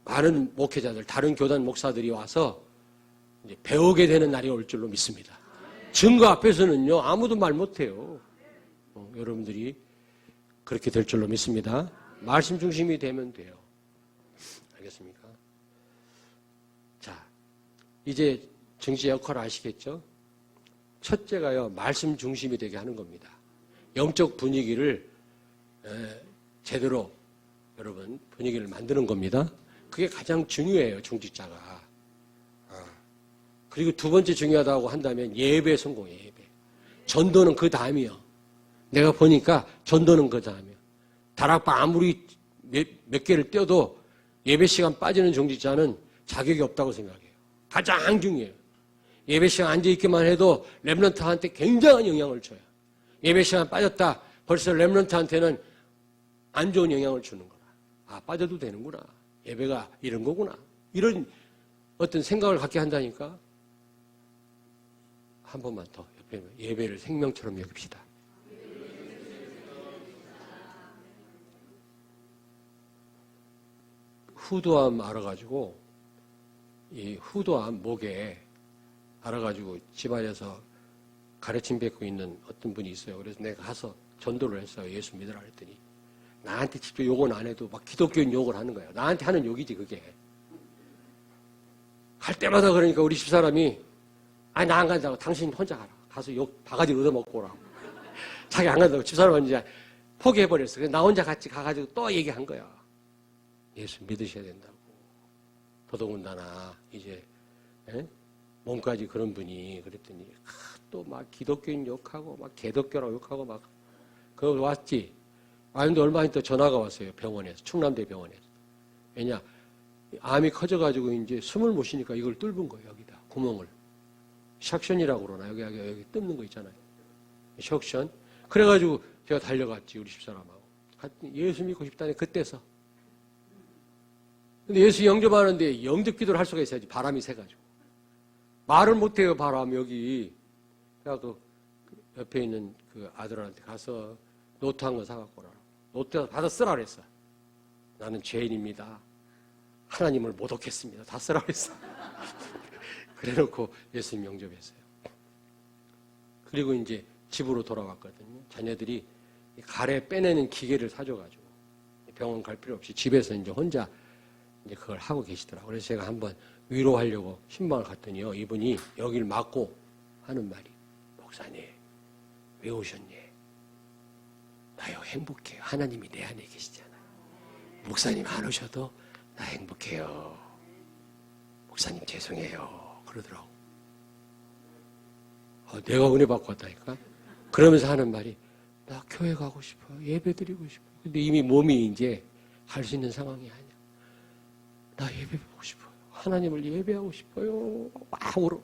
Speaker 1: 많은 목회자들, 다른 교단 목사들이 와서 이제 배우게 되는 날이 올 줄로 믿습니다. 증거 앞에서는요 아무도 말 못해요. 여러분들이 그렇게 될 줄로 믿습니다. 말씀 중심이 되면 돼요. 알겠습니까? 자, 이제 정치 역할을 아시겠죠? 첫째가요 말씀 중심이 되게 하는 겁니다. 영적 분위기를 제대로 여러분 분위기를 만드는 겁니다. 그게 가장 중요해요. 중직자가. 그리고 두 번째 중요하다고 한다면 예배 성공이에요. 예배. 전도는 그 다음이요. 내가 보니까 전도는 그 다음이요. 다락방 아무리 몇 개를 떼어도 예배 시간 빠지는 중직자는 자격이 없다고 생각해요. 가장 중요해요. 예배 시간 앉아있기만 해도 렘넌트한테 굉장한 영향을 줘요. 예배 시간 빠졌다. 벌써 렘넌트한테는 안 좋은 영향을 주는 거라. 아, 빠져도 되는구나. 예배가 이런 거구나. 이런 어떤 생각을 갖게 한다니까. 한 번만 더 옆에 예배를 생명처럼 여깁시다. 후도암 알아가지고 이 후도암 목에 알아가지고 집안에서 가르침 뱉고 있는 어떤 분이 있어요. 그래서 내가 가서 전도를 했어요. 예수 믿으라 그랬더니 나한테 직접 욕은 안 해도 막 기독교인 욕을 하는 거예요. 나한테 하는 욕이지 그게. 갈 때마다 그러니까 우리 집사람이 아니 나 안 간다고 당신 혼자 가라. 가서 욕 바가지 얻어먹고 오라고. 자기 안 간다고 집사람은 이제 포기해버렸어. 그래서 나 혼자 같이 가가지고 또 얘기한 거야. 예수 믿으셔야 된다고. 더더군다나 이제 몸까지 그런 분이 그랬더니 또 막 기독교인 욕하고 막 개독교라고 욕하고 막 그거 왔지. 근데 얼마 있다 전화가 왔어요. 병원에서. 충남대 병원에서. 왜냐 암이 커져가지고 이제 숨을 못 쉬니까 이걸 뚫은 거예요. 여기다 구멍을. 샥션이라고 그러나 여기 뜯는 거 있잖아요. 샥션. 그래가지고 제가 달려갔지 우리 집사람하고. 예수 믿고 싶다니 그때서. 근데 예수 영접하는데 영접 기도를 할 수가 있어야지. 바람이 새가지고. 말을 못해요. 바람 여기. 그래서 옆에 있는 그 아들한테 가서 노트 한 거 사갖고 오라. 노트 받아 쓰라 그랬어. 나는 죄인입니다. 하나님을 모독했습니다. 다 쓰라 그랬어. 그래놓고 예수님 영접했어요. 그리고 이제 집으로 돌아왔거든요. 자녀들이 가래 빼내는 기계를 사줘가지고 병원 갈 필요 없이 집에서 이제 혼자 이제 그걸 하고 계시더라고요. 그래서 제가 한번 위로하려고 신방을 갔더니요. 이분이 여기를 막고 하는 말이 목사님 왜 오셨니? 나요 행복해요. 하나님이 내 안에 계시잖아요. 목사님 안 오셔도 나 행복해요. 목사님 죄송해요. 그러더라고. 내가 은혜 받고 왔다니까. 그러면서 하는 말이 나 교회 가고 싶어요. 예배 드리고 싶어요. 근데 이미 몸이 이제 갈 수 있는 상황이 아니야. 나 예배 보고 싶어요. 하나님을 예배하고 싶어요. 막 울어.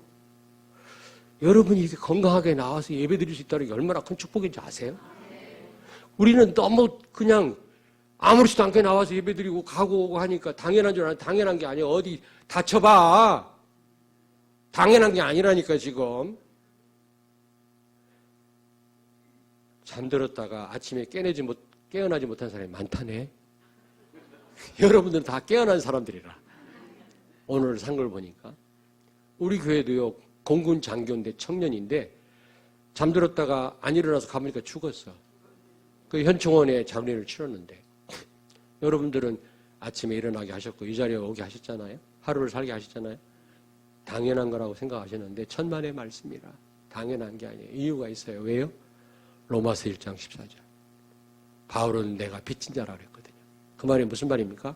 Speaker 1: 여러분이 이렇게 건강하게 나와서 예배 드릴 수 있다는 게 얼마나 큰 축복인지 아세요? 우리는 너무 그냥 아무렇지도 않게 나와서 예배 드리고 가고 오고 하니까 당연한 줄 아는데 당연한 게 아니야. 어디 다쳐봐. 당연한 게 아니라니까 지금. 잠들었다가 아침에 깨어나지 못한 사람이 많다네. 여러분들은 다 깨어난 사람들이라. 오늘 산 걸 보니까. 우리 교회도요. 공군 장교인데 청년인데 잠들었다가 안 일어나서 가보니까 죽었어. 그 현충원에 장례를 치렀는데 여러분들은 아침에 일어나게 하셨고 이 자리에 오게 하셨잖아요. 하루를 살게 하셨잖아요. 당연한 거라고 생각하셨는데 천만의 말씀이라 당연한 게 아니에요. 이유가 있어요. 왜요? 로마서 1장 14절. 바울은 내가 빚진 자라 그랬거든요. 그 말이 무슨 말입니까?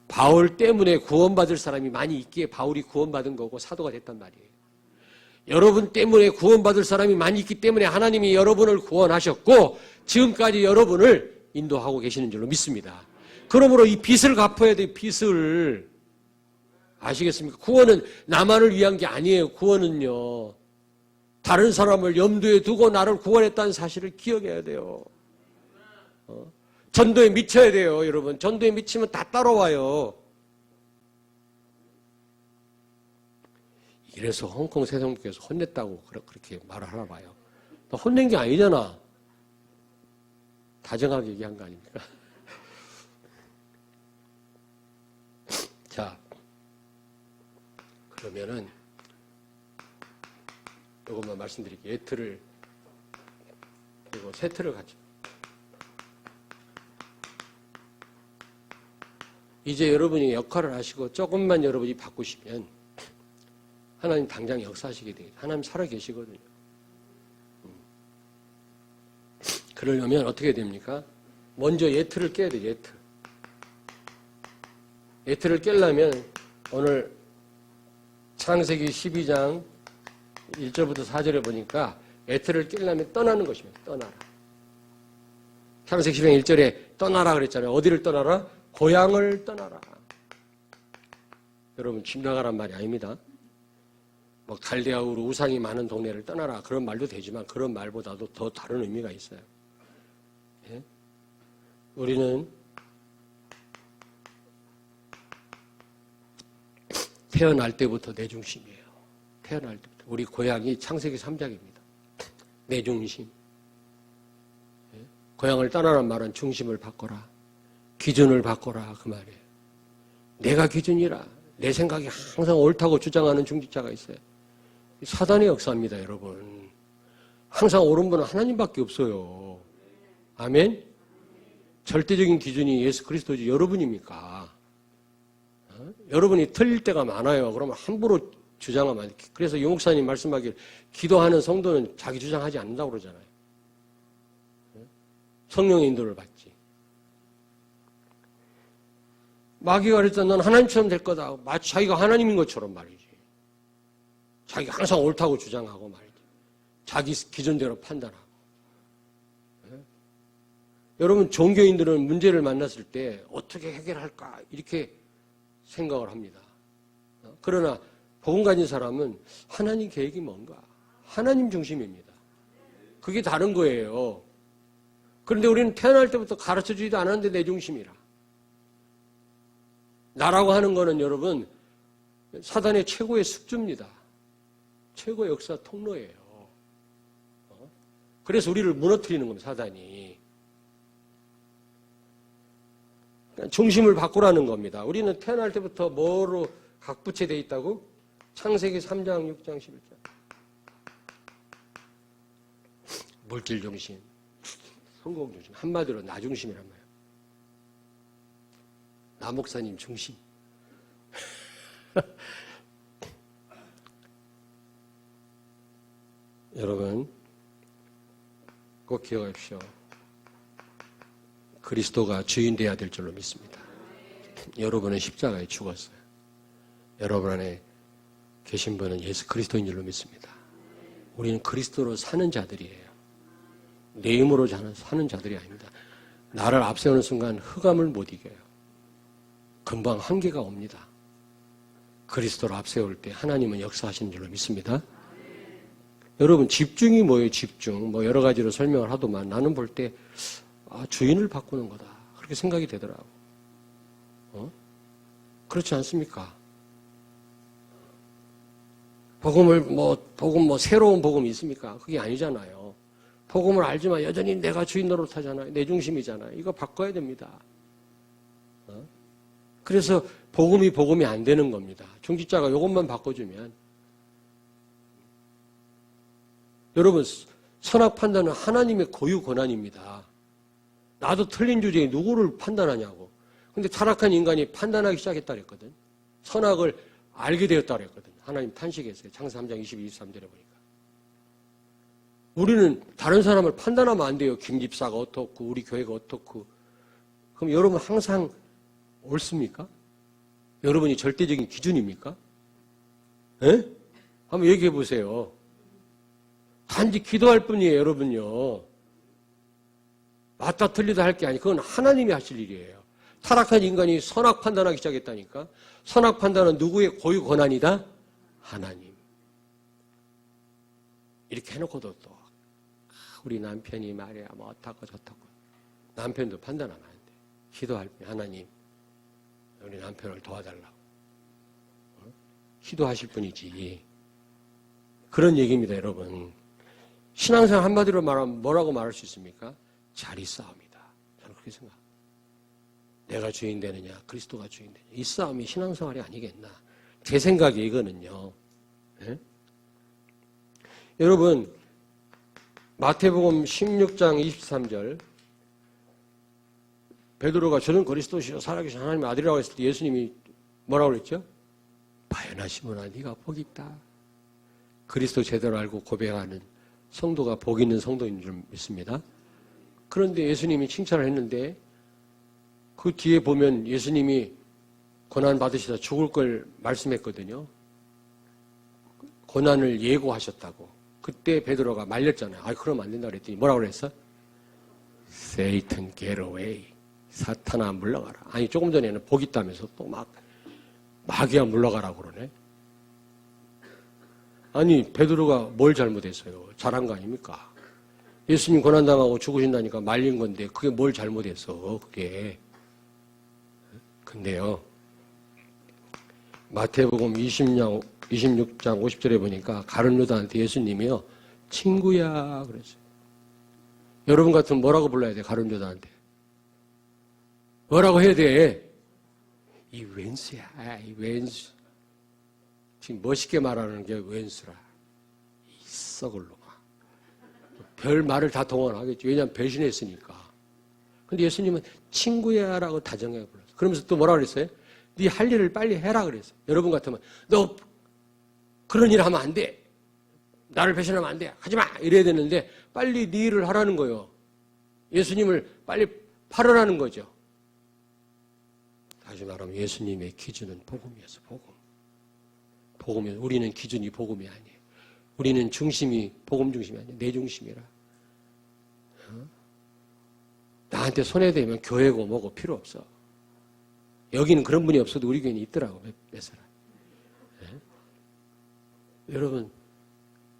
Speaker 1: 바울 때문에 구원받을 사람이 많이 있기에 바울이 구원받은 거고 사도가 됐단 말이에요. 여러분 때문에 구원받을 사람이 많이 있기 때문에 하나님이 여러분을 구원하셨고 지금까지 여러분을 인도하고 계시는 줄로 믿습니다. 그러므로 이 빚을 갚아야 돼요. 빚을. 아시겠습니까? 구원은 나만을 위한 게 아니에요. 구원은요. 다른 사람을 염두에 두고 나를 구원했다는 사실을 기억해야 돼요. 전도에 미쳐야 돼요. 여러분. 전도에 미치면 다 따라와요. 이래서 홍콩 세종교에서 혼냈다고 그렇게 말을 하나 봐요. 너 혼낸 게 아니잖아. 다정하게 얘기한 거 아닙니까? 자, 그러면은 이것만 말씀드릴게요. 예틀을 그리고 세틀을 같이. 이제 여러분이 역할을 하시고 조금만 여러분이 바꾸시면 하나님 당장 역사하시게 돼요. 하나님 살아 계시거든요. 그러려면 어떻게 됩니까? 먼저 예틀을 깨야 돼요. 예틀. 예틀을 깨려면 오늘 창세기 12장 1절부터 4절에 보니까 예틀을 깨려면 떠나는 것입니다. 떠나라. 창세기 12장 1절에 떠나라 그랬잖아요. 어디를 떠나라? 고향을 떠나라. 여러분 집 나가란 말이 아닙니다. 뭐 갈대아우로 우상이 많은 동네를 떠나라 그런 말도 되지만 그런 말보다도 더 다른 의미가 있어요. 예? 우리는 태어날 때부터 내 중심이에요. 태어날 때부터. 우리 고향이 창세기 3장입니다. 내 중심. 예? 고향을 떠나란 말은 중심을 바꿔라. 기준을 바꿔라 그 말이에요. 내가 기준이라. 내 생각이 항상 옳다고 주장하는 중직자가 있어요. 사단의 역사입니다, 여러분. 항상 옳은 분은 하나님밖에 없어요. 아멘? 절대적인 기준이 예수 그리스도지 여러분입니까? 여러분이 틀릴 때가 많아요. 그러면 함부로 주장하면 안 돼. 그래서 유 목사님 말씀하길 기도하는 성도는 자기 주장하지 않는다고 그러잖아요. 성령의 인도를 받지. 마귀가 그랬잖아. 넌 하나님처럼 될 거다. 마치 자기가 하나님인 것처럼 말이지. 자기가 항상 옳다고 주장하고 말이지. 자기 기준대로 판단하고. 네? 여러분, 종교인들은 문제를 만났을 때 어떻게 해결할까 이렇게 생각을 합니다. 그러나 복음 가진 사람은 하나님 계획이 뭔가? 하나님 중심입니다. 그게 다른 거예요. 그런데 우리는 태어날 때부터 가르쳐주지도 않았는데 내 중심이라. 나라고 하는 거는 여러분 사단의 최고의 숙주입니다. 최고의 역사 통로예요. 그래서 우리를 무너뜨리는 겁니다. 사단이. 그러니까 중심을 바꾸라는 겁니다. 우리는 태어날 때부터 뭐로 각부채되어 있다고? 창세기 3장, 6장, 11장. 물질 중심, 성공 중심, 한마디로 나 중심이란 말이에요. 나 목사님 중심. 여러분, 꼭 기억하십시오. 그리스도가 주인 되어야 될 줄로 믿습니다. 여러분은 십자가에 죽었어요. 여러분 안에 계신 분은 예수 그리스도인 줄로 믿습니다. 우리는 그리스도로 사는 자들이에요. 내 힘으로 사는 자들이 아닙니다. 나를 앞세우는 순간 흑암을 못 이겨요. 금방 한계가 옵니다. 그리스도를 앞세울 때 하나님은 역사하시는 줄로 믿습니다. 여러분, 집중이 뭐예요? 집중. 뭐 여러 가지로 설명을 하더만 나는 볼 때 주인을 바꾸는 거다. 그렇게 생각이 되더라고. 그렇지 않습니까? 복음 새로운 복음이 있습니까? 그게 아니잖아요. 복음을 알지만 여전히 내가 주인 노릇하잖아요. 내 중심이잖아요. 이거 바꿔야 됩니다. 그래서 복음이 안 되는 겁니다. 중직자가 이것만 바꿔주면. 여러분, 선악 판단은 하나님의 고유 권한입니다. 나도 틀린 주제에 누구를 판단하냐고. 근데 타락한 인간이 판단하기 시작했다 그랬거든. 선악을 알게 되었다 그랬거든. 하나님 탄식했어요. 창세 3장 22, 23절에 보니까. 우리는 다른 사람을 판단하면 안 돼요. 김 집사가 어떻고 우리 교회가 어떻고. 그럼 여러분 항상 옳습니까? 여러분이 절대적인 기준입니까? 에? 한번 얘기해 보세요. 단지 기도할 뿐이에요, 여러분요. 맞다 틀리다 할 게 아니고 그건 하나님이 하실 일이에요. 타락한 인간이 선악 판단하기 시작했다니까. 선악 판단은 누구의 고유 권한이다? 하나님. 이렇게 해놓고도 또 우리 남편이 말이야 뭐 어떻고 저렇고. 남편도 판단하면 안 돼. 기도할 뿐 하나님 우리 남편을 도와달라고. 기도하실 뿐이지. 그런 얘기입니다, 여러분. 신앙생활 한마디로 말하면 뭐라고 말할 수 있습니까? 자리 싸움이다. 저는 그렇게 생각합니다. 내가 주인 되느냐, 그리스도가 주인 되느냐. 이 싸움이 신앙생활이 아니겠나. 제 생각에 이거는요. 네? 여러분, 마태복음 16장 23절 베드로가 저는 그리스도시요 살아계신 하나님의 아들이라고 했을 때 예수님이 뭐라고 그랬죠? 바요나 시몬아 네가 복이 있다. 그리스도 제대로 알고 고백하는 성도가 복 있는 성도인 줄 믿습니다. 그런데 예수님이 칭찬을 했는데 그 뒤에 보면 예수님이 고난 받으시다 죽을 걸 말씀했거든요. 고난을 예고하셨다고. 그때 베드로가 말렸잖아요. 그럼 안 된다 그랬더니 뭐라고 그랬어? Satan get away. 사탄아 물러가라. 아니 조금 전에는 복 있다면서 또 막 마귀야 물러가라고 그러네. 아니 베드로가 뭘 잘못했어요? 잘한 거 아닙니까? 예수님 고난당하고 죽으신다니까 말린 건데 그게 뭘 잘못했어? 그게. 근데요. 마태복음 26장 50절에 보니까 가룟 유다한테 예수님이요. 친구야 그랬어요. 여러분 같으면 뭐라고 불러야 돼? 가룟 유다한테. 뭐라고 해야 돼? 이 왼수야. 이 왼수. 지금 멋있게 말하는 게 왼수라. 이 썩을 놈아. 별 말을 다 동원하겠지. 왜냐하면 배신했으니까. 근데 예수님은 친구야 라고 다정하게 불렀어요. 그러면서 또 뭐라고 그랬어요? 네 할 일을 빨리 해라 그랬어요. 여러분 같으면 너 그런 일 하면 안 돼. 나를 배신하면 안 돼. 하지 마. 이래야 되는데 빨리 네 일을 하라는 거예요. 예수님을 빨리 팔으라는 거죠. 다시 말하면 예수님의 기준은 복음이었어. 복음이 우리는 기준이 복음이 아니에요. 우리는 중심이 복음 중심이 아니에요. 내 중심이라. 나한테 손해되면 교회고 뭐고 필요 없어. 여기는 그런 분이 없어도 우리 교회는 있더라고. 몇 사람. 여러분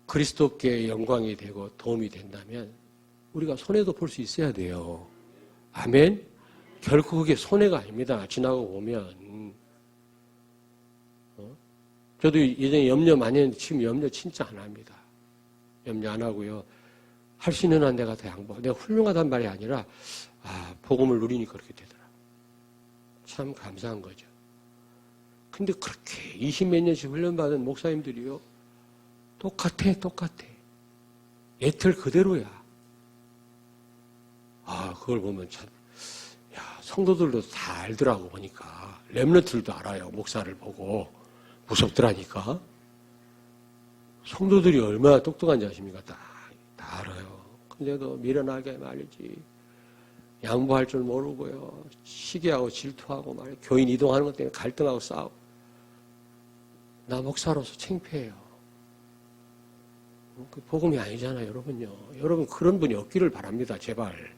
Speaker 1: 그리스도께 영광이 되고 도움이 된다면 우리가 손해도 볼 수 있어야 돼요. 아멘? 결코 그게 손해가 아닙니다. 지나고 보면. 저도 예전에 염려 많이 했는데 지금 염려 진짜 안 합니다. 염려 안 하고요. 할 수 있는 한 내가 더 양보하고 내가 훌륭하단 말이 아니라 복음을 누리니까 그렇게 되더라. 참 감사한 거죠. 근데 그렇게 20몇 년씩 훈련받은 목사님들이요. 똑같아. 예틀 그대로야. 그걸 보면 참, 성도들도 다 알더라고 보니까. 렘넌트들도 알아요. 목사를 보고. 무섭더라니까. 성도들이 얼마나 똑똑한지 아십니까? 다 알아요. 근데도 미련하게 말이지. 양보할 줄 모르고요. 시기하고 질투하고 말이야. 교인 이동하는 것 때문에 갈등하고 싸우고. 나 목사로서 창피해요. 그 복음이 아니잖아요, 여러분요. 여러분 그런 분이 없기를 바랍니다, 제발.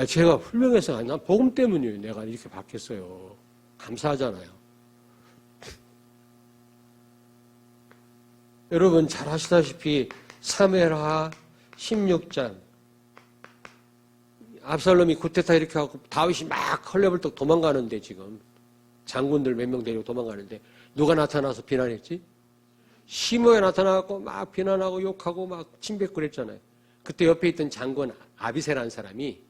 Speaker 1: 제가 훌륭해서 아니라 복음 때문이에요. 내가 이렇게 바뀌었어요. 감사하잖아요. 여러분 잘 아시다시피 사무엘하 16장 압살롬이 쿠데타 이렇게 하고 다윗이 막 헐레벌떡 도망가는데 지금 장군들 몇 명 데리고 도망가는데 누가 나타나서 비난했지? 시므가 나타나고 막 비난하고 욕하고 막 침뱉고 그때 옆에 있던 장군 아비세라는 사람이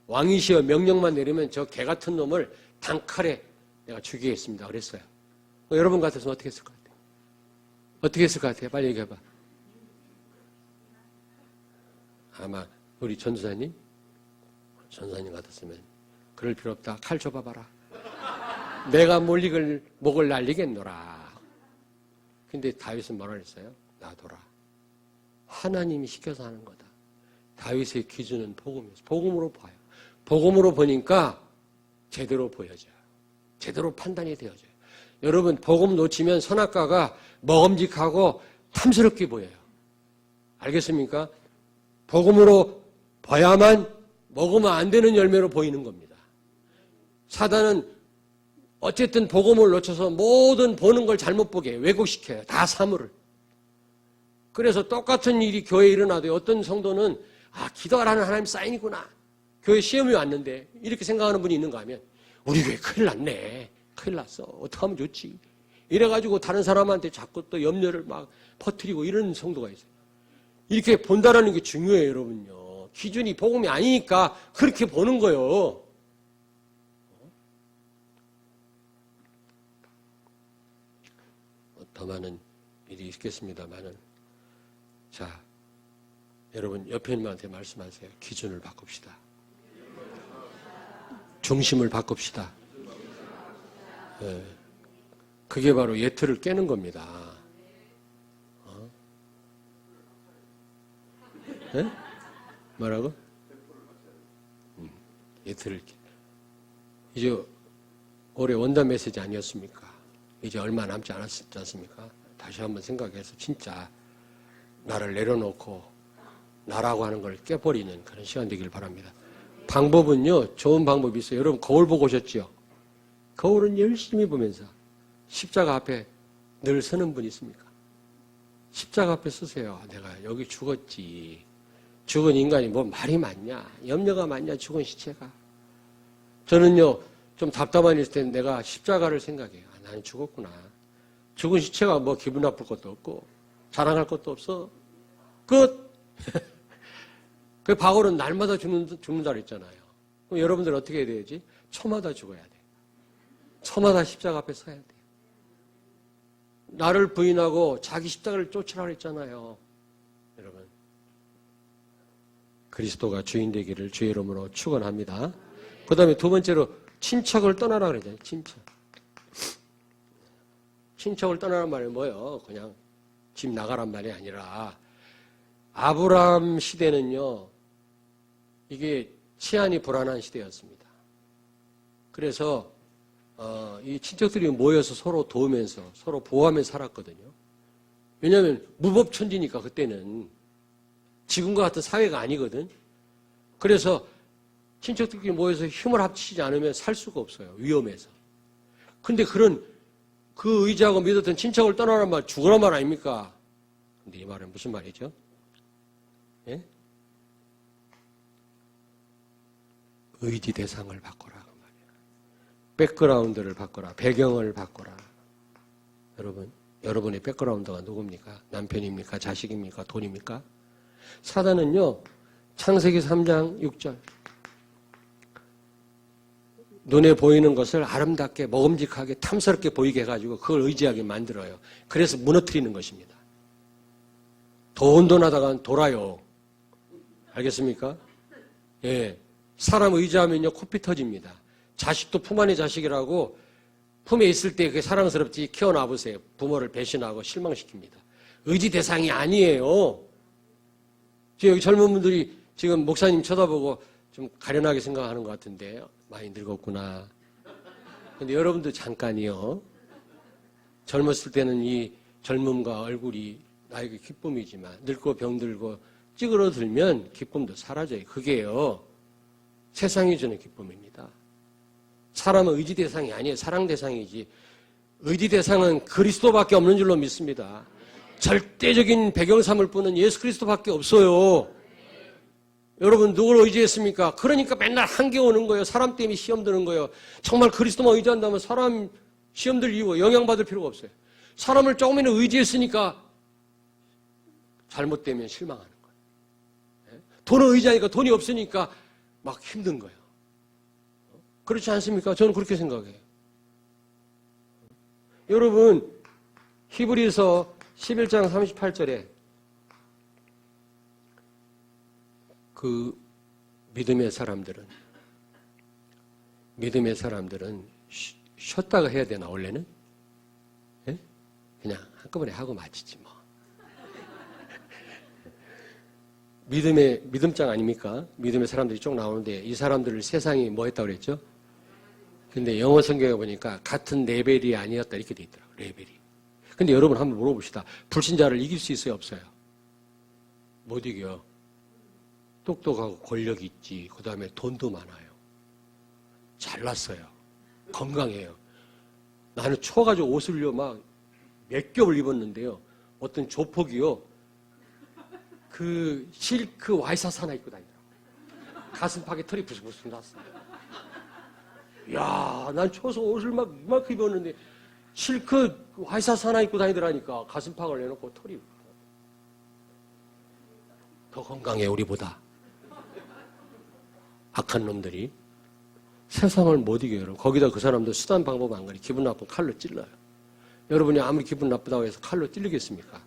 Speaker 1: 왕이시여 명령만 내리면 저 개 같은 놈을 단칼에 내가 죽이겠습니다. 그랬어요. 여러분 같았으면 어떻게 했을 것 같아요? 어떻게 했을 것 같아요? 빨리 얘기해봐. 아마 우리 전도사님 같았으면 그럴 필요 없다. 칼 줘봐봐라. 내가 목을 날리겠노라. 근데 다윗은 뭐라 그랬어요? 놔둬라. 하나님이 시켜서 하는 거다. 다윗의 기준은 복음이었어요. 복음으로 봐요. 복음으로 보니까 제대로 보여져요. 제대로 판단이 되어져요. 여러분 복음 놓치면 선악과가 먹음직하고 탐스럽게 보여요. 알겠습니까? 복음으로 봐야만 먹으면 안 되는 열매로 보이는 겁니다. 사단은 어쨌든 복음을 놓쳐서 모든 보는 걸 잘못 보게 해요. 왜곡시켜요. 다 사물을. 그래서 똑같은 일이 교회에 일어나도 어떤 성도는 기도하라는 하나님 사인이구나. 교회 시험이 왔는데 이렇게 생각하는 분이 있는가 하면 우리 교회 큰일 났네. 큰일 났어. 어떻게 하면 좋지. 이래가지고 다른 사람한테 자꾸 또 염려를 막 퍼뜨리고 이런 성도가 있어요. 이렇게 본다라는 게 중요해요, 여러분요. 기준이 복음이 아니니까 그렇게 보는 거예요. 더 많은 일이 있겠습니다만은 자, 여러분 옆에 있는 분한테 말씀하세요. 기준을 바꿉시다. 중심을 바꿉시다. 네. 그게 바로 예틀을 깨는 겁니다. 네? 뭐라고? 예틀을 이제 올해 원단 메시지 아니었습니까? 이제 얼마 남지 않았지 않습니까? 다시 한번 생각해서 진짜 나를 내려놓고 나라고 하는 걸 깨버리는 그런 시간 되길 바랍니다. 방법은요, 좋은 방법이 있어요. 여러분 거울 보고 오셨죠? 거울은 열심히 보면서 십자가 앞에 늘 서는 분 있습니까? 십자가 앞에 서세요. 내가 여기 죽었지. 죽은 인간이 뭐 말이 많냐? 염려가 많냐? 죽은 시체가. 저는요, 좀 답답한 일 있을 때 내가 십자가를 생각해요. 나는 죽었구나. 죽은 시체가 뭐 기분 나쁠 것도 없고 자랑할 것도 없어. 끝. 그 바울은 날마다 죽는다 그랬잖아요. 그럼 여러분들 어떻게 해야 되지? 초마다 죽어야 돼. 초마다 십자가 앞에 서야 돼. 나를 부인하고 자기 십자가를 쫓으라고 했잖아요. 여러분. 그리스도가 주인 되기를 주의 이름으로 축원합니다. 그 다음에 두 번째로 친척을 떠나라 그러잖아요. 친척을 떠나란 말이 뭐예요? 그냥 집 나가란 말이 아니라 아브라함 시대는요. 이게 치안이 불안한 시대였습니다. 그래서 이 친척들이 모여서 서로 도우면서 서로 보호하면서 살았거든요. 왜냐하면 무법천지니까 그때는 지금과 같은 사회가 아니거든. 그래서 친척들끼리 모여서 힘을 합치지 않으면 살 수가 없어요. 위험해서. 근데 그 의지하고 믿었던 친척을 떠나란 말 죽으란 말 아닙니까? 근데 이 말은 무슨 말이죠? 예? 의지 대상을 바꿔라 그 말이에요. 백그라운드를 바꿔라. 배경을 바꿔라. 여러분의 백그라운드가 누굽니까? 남편입니까? 자식입니까? 돈입니까? 사단은요. 창세기 3장 6절 눈에 보이는 것을 아름답게 먹음직하게 탐스럽게 보이게 해가지고 그걸 의지하게 만들어요. 그래서 무너뜨리는 것입니다. 더 온돈하다가 돌아요. 알겠습니까? 예. 사람 의지하면요 코피 터집니다. 자식도 품 안의 자식이라고 품에 있을 때 그게 사랑스럽지 키워놔 보세요. 부모를 배신하고 실망시킵니다. 의지 대상이 아니에요. 지금 여기 젊은 분들이 지금 목사님 쳐다보고 좀 가련하게 생각하는 것 같은데 많이 늙었구나. 근데 여러분도 잠깐이요. 젊었을 때는 이 젊음과 얼굴이 나에게 기쁨이지만 늙고 병들고 찌그러들면 기쁨도 사라져요. 그게요. 세상이 주는 기쁨입니다. 사람은 의지 대상이 아니에요. 사랑 대상이지. 의지 대상은 그리스도밖에 없는 줄로 믿습니다. 절대적인 배경 삼을 분은 예수 그리스도밖에 없어요. 여러분 누구를 의지했습니까? 그러니까 맨날 한계 오는 거예요. 사람 때문에 시험 드는 거예요. 정말 그리스도만 의지한다면 사람 시험 들 이유가 영향받을 필요가 없어요. 사람을 조금이나 의지했으니까 잘못되면 실망하는 거예요. 돈을 의지하니까 돈이 없으니까 막 힘든 거예요. 그렇지 않습니까? 저는 그렇게 생각해요. 여러분 히브리서 11장 38절에 그 믿음의 사람들은 쉬었다가 해야 되나 원래는? 예? 그냥 한꺼번에 하고 마치지 뭐. 믿음장 아닙니까? 믿음의 사람들이 쭉 나오는데 이 사람들을 세상이 뭐 했다고 그랬죠? 근데 영어 성경에 보니까 같은 레벨이 아니었다 이렇게 돼 있더라고요. 레벨이. 근데 여러분 한번 물어봅시다. 불신자를 이길 수 있어요? 없어요? 못 이겨. 똑똑하고 권력이 있지. 그 다음에 돈도 많아요. 잘났어요. 건강해요. 나는 추워가지고 옷을요 막 몇 겹을 입었는데요. 어떤 조폭이요. 그 실크 와이셔츠 하나 입고 다니더라고요. 가슴팍에 털이 부스부스 났어요. 이야, 난 추워서 옷을 막 이만큼 입었는데 실크 와이셔츠 하나 입고 다니더라니까 가슴팍을 내놓고 털이 더 건강해 우리보다. 악한 놈들이 세상을 못 이겨요. 여러분. 거기다 그 사람들 수단 방법 안 가리 기분 나쁜 칼로 찔러요. 여러분이 아무리 기분 나쁘다고 해서 칼로 찔리겠습니까?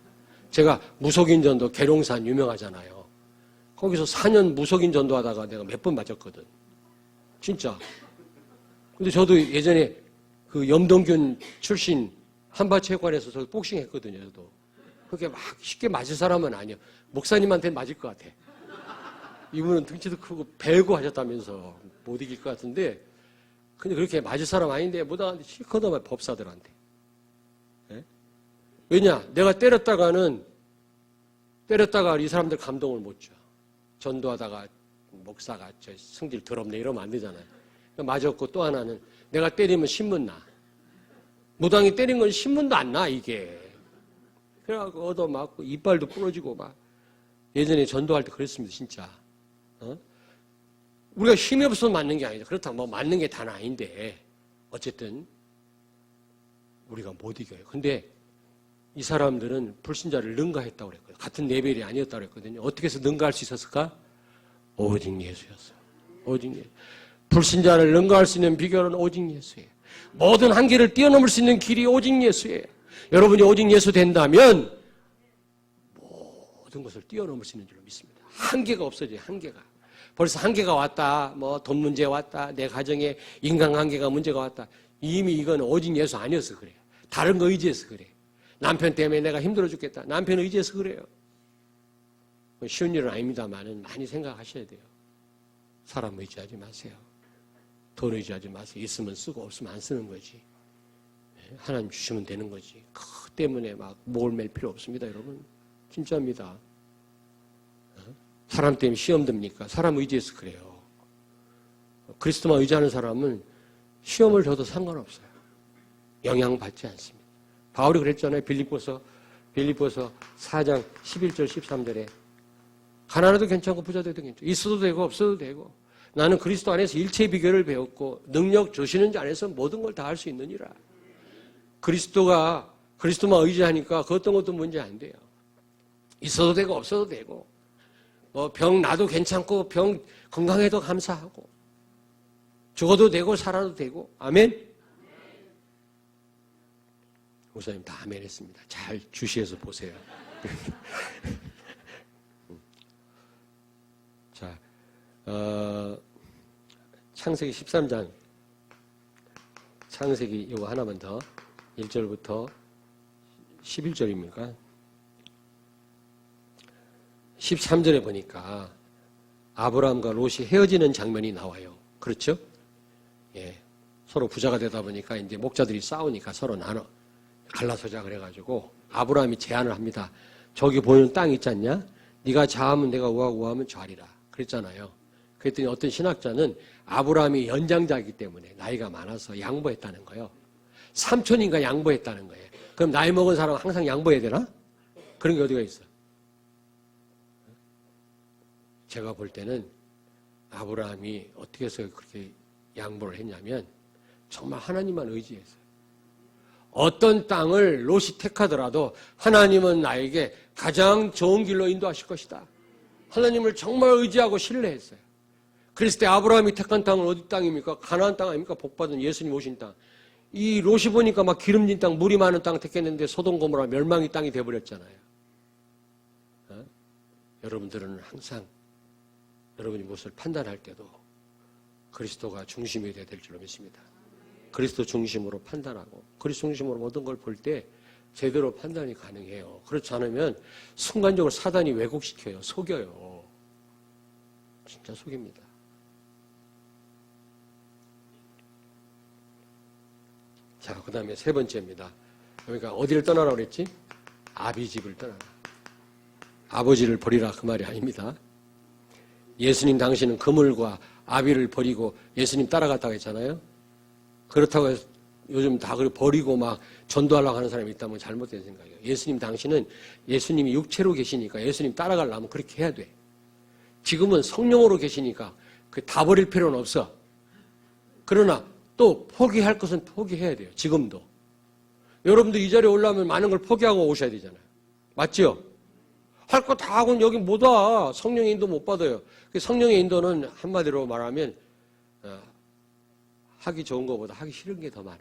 Speaker 1: 제가 무속인 전도 계룡산 유명하잖아요. 거기서 4년 무속인 전도하다가 내가 몇 번 맞았거든. 진짜. 근데 저도 예전에 그 염동균 출신 한밭체육관에서 저 복싱 했거든요. 저도. 그렇게 막 쉽게 맞을 사람은 아니에요. 목사님한테는 맞을 것 같아. 이분은 등치도 크고 배고 하셨다면서 못 이길 것 같은데 근데 그렇게 맞을 사람 아닌데 못하는데 실컷 법사들한테. 네? 왜냐? 내가 때렸다가 이 사람들 감동을 못 줘. 전도하다가 목사가 저 성질 더럽네 이러면 안 되잖아요. 맞았고 또 하나는 내가 때리면 신문 나. 무당이 때린 건 신문도 안 나 이게. 그래갖고 얻어맞고 이빨도 부러지고 막. 예전에 전도할 때 그랬습니다 진짜. 우리가 힘이 없어서 맞는 게 아니죠. 그렇다고 뭐 맞는 게 다는 아닌데 어쨌든 우리가 못 이겨요. 근데 이 사람들은 불신자를 능가했다고 그랬거든요. 같은 레벨이 아니었다고 그랬거든요. 어떻게 해서 능가할 수 있었을까? 오직 예수였어요. 오직 예수. 불신자를 능가할 수 있는 비결은 오직 예수예요. 모든 한계를 뛰어넘을 수 있는 길이 오직 예수예요. 여러분이 오직 예수 된다면 모든 것을 뛰어넘을 수 있는 줄로 믿습니다. 한계가 없어져요. 한계가. 벌써 한계가 왔다. 뭐 돈 문제 왔다. 내 가정에 인간관계가 문제가 왔다. 이미 이건 오직 예수 아니어서 그래요. 다른 거 의지해서 그래요. 남편 때문에 내가 힘들어 죽겠다. 남편 의지해서 그래요. 쉬운 일은 아닙니다만은 많이 생각하셔야 돼요. 사람 의지하지 마세요. 돈 의지하지 마세요. 있으면 쓰고 없으면 안 쓰는 거지. 하나님 주시면 되는 거지. 그것 때문에 막 목을 맬 필요 없습니다, 여러분. 진짜입니다. 사람 때문에 시험 듭니까? 사람 의지해서 그래요. 그리스도만 의지하는 사람은 시험을 줘도 상관없어요. 영향받지 않습니다. 바울이 그랬잖아요. 빌립보서 4장 11절 13절에 가난해도 괜찮고 부자도 괜찮고 있어도 되고 없어도 되고 나는 그리스도 안에서 일체의 비결을 배웠고 능력 주시는 자 안에서 모든 걸 다 할 수 있느니라. 그리스도만 의지하니까 그 어떤 것도 문제 안 돼요. 있어도 되고 없어도 되고 병 나도 괜찮고 병 건강해도 감사하고 죽어도 되고 살아도 되고 아멘. 목사님 다 아멘 했습니다. 잘 주시해서 보세요. 자, 창세기 13장 창세기 이거 하나만 더 1절부터 11절입니까? 13절에 보니까 아브라함과 롯이 헤어지는 장면이 나와요. 그렇죠? 예. 서로 부자가 되다 보니까 이제 목자들이 싸우니까 서로 갈라서자 그래가지고 아브라함이 제안을 합니다. 저기 보이는 땅 있지 않냐? 네가 좌하면 내가 우하면 좌리라. 그랬잖아요. 그랬더니 어떤 신학자는 아브라함이 연장자이기 때문에 나이가 많아서 양보했다는 거예요. 삼촌인가 양보했다는 거예요. 그럼 나이 먹은 사람은 항상 양보해야 되나? 그런 게 어디가 있어? 제가 볼 때는 아브라함이 어떻게 해서 그렇게 양보를 했냐면 정말 하나님만 의지했어요. 어떤 땅을 롯이 택하더라도 하나님은 나에게 가장 좋은 길로 인도하실 것이다. 하나님을 정말 의지하고 신뢰했어요. 그랬을 때 아브라함이 택한 땅은 어디 땅입니까? 가나안 땅 아닙니까? 복받은 예수님 오신 땅. 이 롯이 보니까 막 기름진 땅, 물이 많은 땅 택했는데 소돔 고모라 멸망의 땅이 돼버렸잖아요. 여러분들은 항상 여러분이 무엇을 판단할 때도 그리스도가 중심이 되어야 될 줄로 믿습니다. 그리스도 중심으로 판단하고 그리스도 중심으로 모든 걸 볼 때 제대로 판단이 가능해요. 그렇지 않으면 순간적으로 사단이 왜곡시켜요. 속여요. 진짜 속입니다. 자, 그 다음에 세 번째입니다. 그러니까 어디를 떠나라고 그랬지? 아비 집을 떠나라. 아버지를 버리라 그 말이 아닙니다. 예수님 당시는 그물과 아비를 버리고 예수님 따라갔다고 했잖아요. 그렇다고 해서 요즘 다 버리고 막 전도하려고 하는 사람이 있다면 잘못된 생각이에요. 예수님 당시는 예수님이 육체로 계시니까 예수님 따라가려면 그렇게 해야 돼. 지금은 성령으로 계시니까 그 다 버릴 필요는 없어. 그러나 또 포기할 것은 포기해야 돼요. 지금도. 여러분들 이 자리에 올라오면 많은 걸 포기하고 오셔야 되잖아요. 맞죠? 할 거 다 하고는 여기 못 와. 성령의 인도 못 받아요. 성령의 인도는 한마디로 말하면 하기 좋은 것보다 하기 싫은 게 더 많아.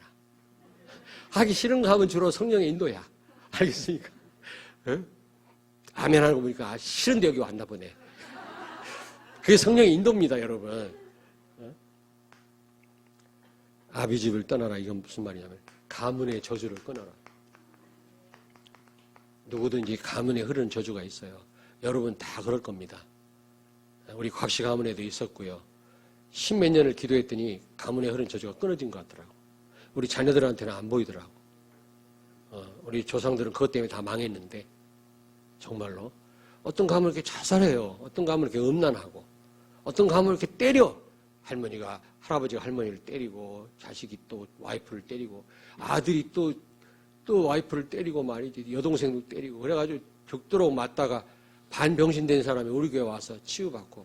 Speaker 1: 하기 싫은 거 하면 주로 성령의 인도야. 알겠습니까? 응? 아멘 하는 거 보니까 싫은데 여기 왔나 보네. 그게 성령의 인도입니다, 여러분. 아비 집을 떠나라. 이건 무슨 말이냐면 가문의 저주를 끊어라. 누구든지 가문에 흐르는 저주가 있어요. 여러분 다 그럴 겁니다. 우리 곽씨 가문에도 있었고요. 십몇 년을 기도했더니 가문에 흐르는 저주가 끊어진 것 같더라고. 우리 자녀들한테는 안 보이더라고. 우리 조상들은 그것 때문에 다 망했는데 정말로 어떤 가문을 이렇게 자살해요. 어떤 가문을 이렇게 음란하고 어떤 가문을 이렇게 때려. 할아버지가 할머니를 때리고 자식이 또 와이프를 때리고 아들이 또 와이프를 때리고 말이지 여동생도 때리고 그래가지고 죽도록 맞다가 반병신된 사람이 우리 교회 와서 치유받고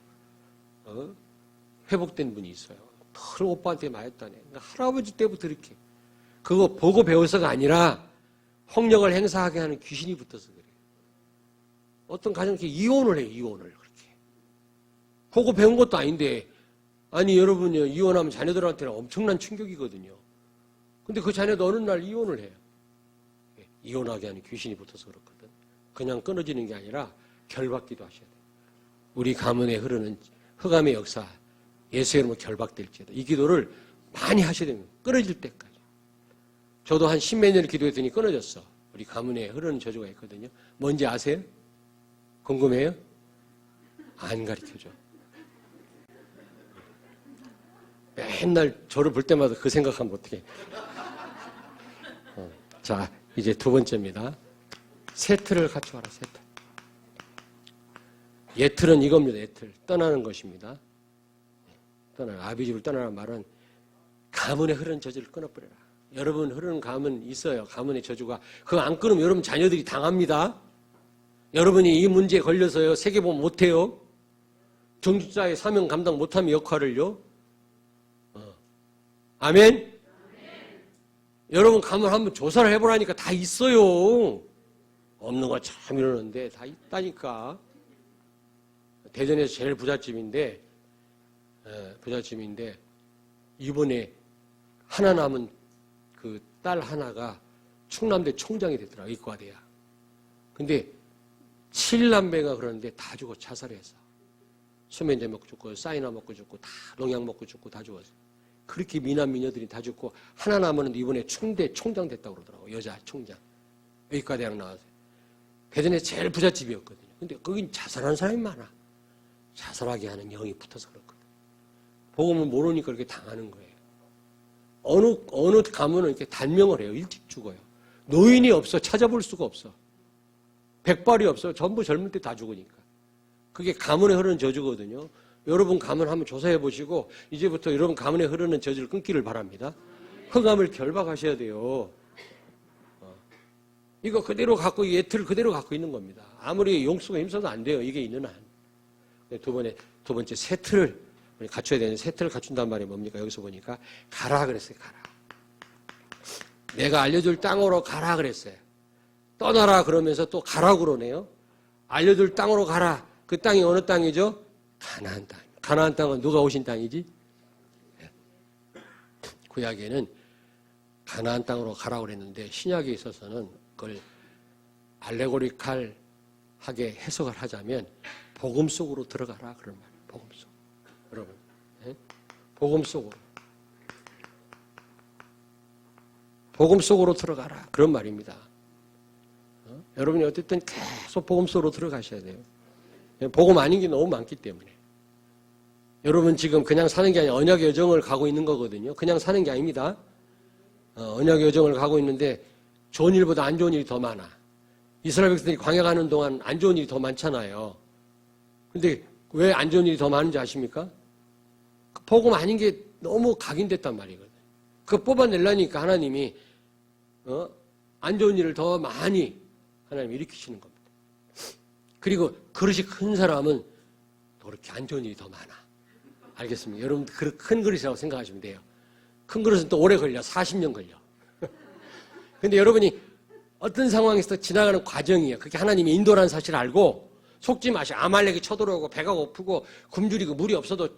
Speaker 1: 회복된 분이 있어요. 늘 오빠한테 맞았다네. 그러니까 할아버지 때부터 이렇게 그거 보고 배워서가 아니라 폭력을 행사하게 하는 귀신이 붙어서 그래요. 어떤 가정 이렇게 이혼을 해요. 이혼을 그렇게 보고 배운 것도 아닌데 아니 여러분요 이혼하면 자녀들한테는 엄청난 충격이거든요. 근데 그 자녀도 어느 날 이혼을 해요. 이혼하게 하는 귀신이 붙어서 그렇거든. 그냥 끊어지는 게 아니라 결박기도 하셔야 돼요. 우리 가문에 흐르는 흑암의 역사 예수의 이름으로 결박될지어다. 이 기도를 많이 하셔야 됩니다. 끊어질 때까지. 저도 한 십몇 년을 기도했더니 끊어졌어. 우리 가문에 흐르는 저주가 있거든요. 뭔지 아세요? 궁금해요? 안 가르쳐줘. 맨날 저를 볼 때마다 그 생각하면 어떡해. 자, 이제 두 번째입니다. 새 틀을 갖추어라, 새 틀. 예틀은 이겁니다, 예틀. 떠나는 것입니다. 아비 집을 떠나라는 말은 가문에 흐르는 저주를 끊어버려라. 여러분 흐르는 가문 있어요. 가문의 저주가. 그거 안 끊으면 여러분 자녀들이 당합니다. 여러분이 이 문제에 걸려서요. 세계보험 못해요. 정직자의 사명 감당 못하면 역할을요. 아멘? 여러분 가문 한번 조사를 해보라니까 다 있어요. 없는 거 참 이러는데 다 있다니까. 대전에서 제일 부잣집인데 이번에 하나 남은 그 딸 하나가 충남대 총장이 됐더라. 의과대야. 근데 7남매가 그러는데 다 죽어 자살해서. 수면제 먹고 죽고 사이나 먹고 죽고 다 농약 먹고 죽고 다 죽었어. 그렇게 미남 미녀들이 다 죽고 하나 남은 이번에 충대 총장 됐다고 그러더라고. 여자 총장. 의과대학 나와서. 대전에서 제일 부잣집이었거든요. 근데 거긴 자살하는 사람이 많아. 자살하게 하는 영이 붙어서 그렇거든. 복음을 모르니까 그렇게 당하는 거예요. 어느 가문은 이렇게 단명을 해요. 일찍 죽어요. 노인이 없어. 찾아볼 수가 없어. 백발이 없어. 전부 젊을 때 다 죽으니까. 그게 가문에 흐르는 저주거든요. 여러분 가문 한번 조사해 보시고 이제부터 여러분 가문에 흐르는 저주를 끊기를 바랍니다. 흑암을 결박하셔야 돼요. 이거 그대로 갖고 예틀 그대로 갖고 있는 겁니다. 아무리 용수가 힘써도 안 돼요. 이게 있는 한. 두 번째 새 틀을 갖춰야 되는 새 틀을 갖춘단 말이 뭡니까? 여기서 보니까 가라 그랬어요. 가라. 내가 알려줄 땅으로 가라 그랬어요. 떠나라 그러면서 또 가라고 그러네요. 알려줄 땅으로 가라. 그 땅이 어느 땅이죠? 가나안 땅. 가나안 땅은 누가 오신 땅이지? 구약에는 가나안 땅으로 가라고 그랬는데 신약에 있어서는 그걸 알레고리칼하게 해석을 하자면 복음 속으로 들어가라 그런 말이에요. 복음 속. 여러분, 복음 속으로. 복음 속으로 들어가라 그런 말입니다. 여러분이 어쨌든 계속 복음 속으로 들어가셔야 돼요. 복음 아닌 게 너무 많기 때문에. 여러분 지금 그냥 사는 게 아니라 언약 여정을 가고 있는 거거든요. 그냥 사는 게 아닙니다. 언약 여정을 가고 있는데 좋은 일보다 안 좋은 일이 더 많아. 이스라엘 백성들이 광야 가는 동안 안 좋은 일이 더 많잖아요. 근데 왜 안 좋은 일이 더 많은지 아십니까? 복음 아닌 게 너무 각인됐단 말이거든요. 그거 뽑아내려니까 하나님이 안 좋은 일을 더 많이 하나님이 일으키시는 겁니다. 그리고 그릇이 큰 사람은 또 그렇게 안 좋은 일이 더 많아. 알겠습니까? 여러분 큰 그릇이라고 생각하시면 돼요. 큰 그릇은 또 오래 걸려. 40년 걸려. 근데 여러분이 어떤 상황에서 지나가는 과정이에요. 그게 하나님의 인도라는 사실을 알고 속지 마시고 아말렉이 쳐들어오고 배가 고프고 굶주리고 물이 없어도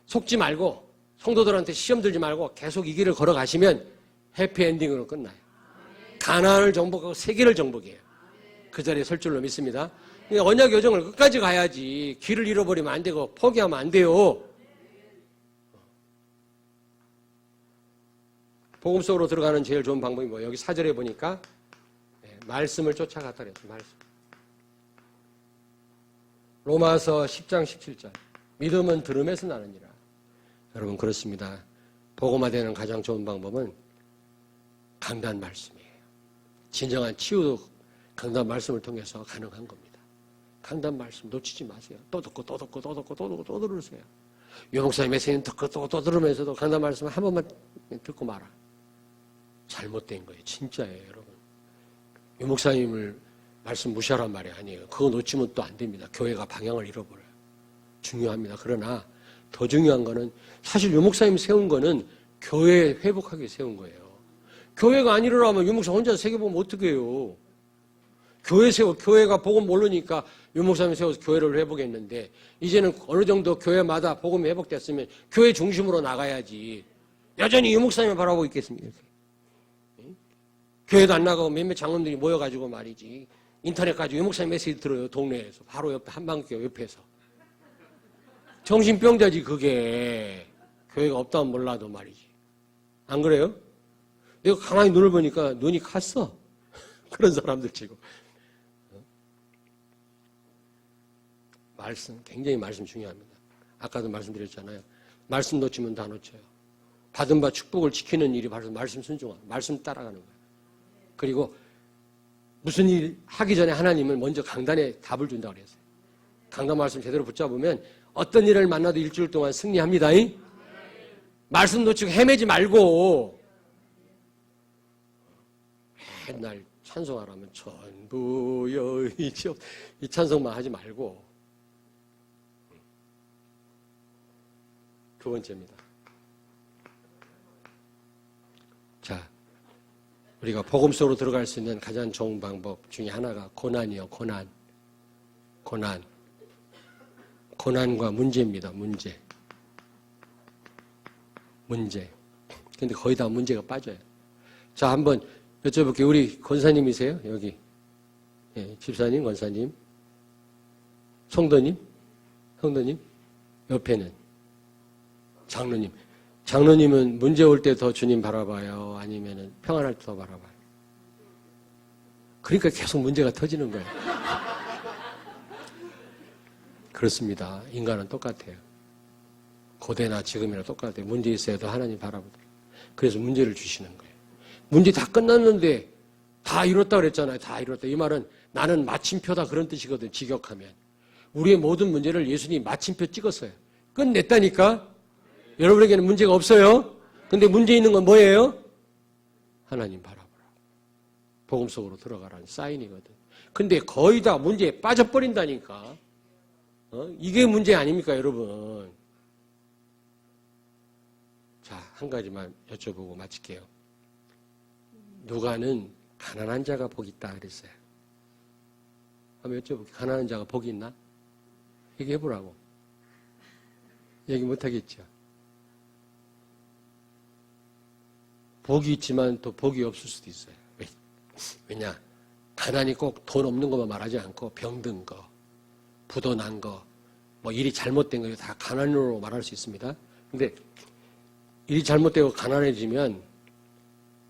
Speaker 1: 속지 말고 성도들한테 시험 들지 말고 계속 이 길을 걸어가시면 해피엔딩으로 끝나요. 가나안을 정복하고 세계를 정복해요. 그 자리에 설 줄로 믿습니다. 언약 여정을 끝까지 가야지 길을 잃어버리면 안 되고 포기하면 안 돼요. 복음 속으로 들어가는 제일 좋은 방법이 뭐예요? 여기 4절에 보니까 말씀을 쫓아갔다 그랬어요. 말씀. 로마서 10장 17절. 믿음은 들음에서 나느니라. 여러분 그렇습니다. 복음화되는 가장 좋은 방법은 강단 말씀이에요. 진정한 치유도 강단 말씀을 통해서 가능한 겁니다. 강단 말씀 놓치지 마세요. 또 듣고 또 듣고 또 듣고 또 듣고 또 들으세요. 유 목사님 메시지는 듣고 또 들으면서도 강단 말씀 한 번만 듣고 말아. 잘못된 거예요. 진짜예요, 여러분. 유 목사님을 말씀 무시하란 말이 아니에요. 그거 놓치면 또 안 됩니다. 교회가 방향을 잃어버려요. 중요합니다. 그러나 더 중요한 거는 사실 유 목사님 세운 거는 교회 회복하게 세운 거예요. 교회가 안 일어나면 유 목사 혼자 세계보면 어떻게 해요? 교회가 복음 모르니까 유 목사님 세워서 교회를 회복했는데 이제는 어느 정도 교회마다 복음이 회복됐으면 교회 중심으로 나가야지. 여전히 유 목사님을 바라보고 있겠습니까? 교회도 안 나가고 몇몇 장로들이 모여가지고 말이지. 인터넷 가지고 유 목사님 메시지 들어요. 동네에서. 바로 옆에 한방교 옆에서. 정신병자지 그게. 교회가 없다면 몰라도 말이지. 안 그래요? 내가 가만히 눈을 보니까 눈이 갔어. 그런 사람들 치고. 말씀, 굉장히 말씀 중요합니다. 아까도 말씀드렸잖아요. 말씀 놓치면 다 놓쳐요. 받은 바 축복을 지키는 일이 바로 말씀 순종함, 말씀 따라가는 거예요. 그리고 무슨 일 하기 전에 하나님은 먼저 강단에 답을 준다고 그랬어요. 강단 말씀 제대로 붙잡으면 어떤 일을 만나도 일주일 동안 승리합니다. 말씀 놓치고 헤매지 말고 맨날 찬송하라면 전부여 이 찬송만 하지 말고. 두 번째입니다. 자, 우리가 복음 속으로 들어갈 수 있는 가장 좋은 방법 중에 하나가 고난이요. 고난과 문제입니다. 문제. 근데 거의 다 문제가 빠져요. 자, 한번 여쭤볼게요. 우리 권사님이세요? 여기. 예, 집사님, 권사님. 성도님? 옆에는 장로님. 장로님은 문제 올 때 더 주님 바라봐요? 아니면 평안할 때 더 바라봐요? 그러니까 계속 문제가 터지는 거예요. 그렇습니다. 인간은 똑같아요. 고대나 지금이나 똑같아요. 문제 있어야도 하나님 바라보더라고요. 그래서 문제를 주시는 거예요. 문제 다 끝났는데 다 이뤘다 그랬잖아요. 다 이뤘다. 이 말은 나는 마침표다 그런 뜻이거든. 직역하면. 우리의 모든 문제를 예수님이 마침표 찍었어요. 끝냈다니까. 여러분에게는 문제가 없어요. 근데 문제 있는 건 뭐예요? 하나님 바라보라고. 복음 속으로 들어가라는 사인이거든. 근데 거의 다 문제에 빠져버린다니까. 이게 문제 아닙니까, 여러분? 자, 한 가지만 여쭤보고 마칠게요. 누가는 가난한 자가 복이 있다 그랬어요. 한번 여쭤볼게요. 가난한 자가 복이 있나? 얘기해보라고. 얘기 못하겠죠. 복이 있지만 또 복이 없을 수도 있어요. 왜냐? 가난이 꼭 돈 없는 것만 말하지 않고 병든 거, 부도 난 거, 뭐 일이 잘못된 거 다 가난으로 말할 수 있습니다. 근데 일이 잘못되고 가난해지면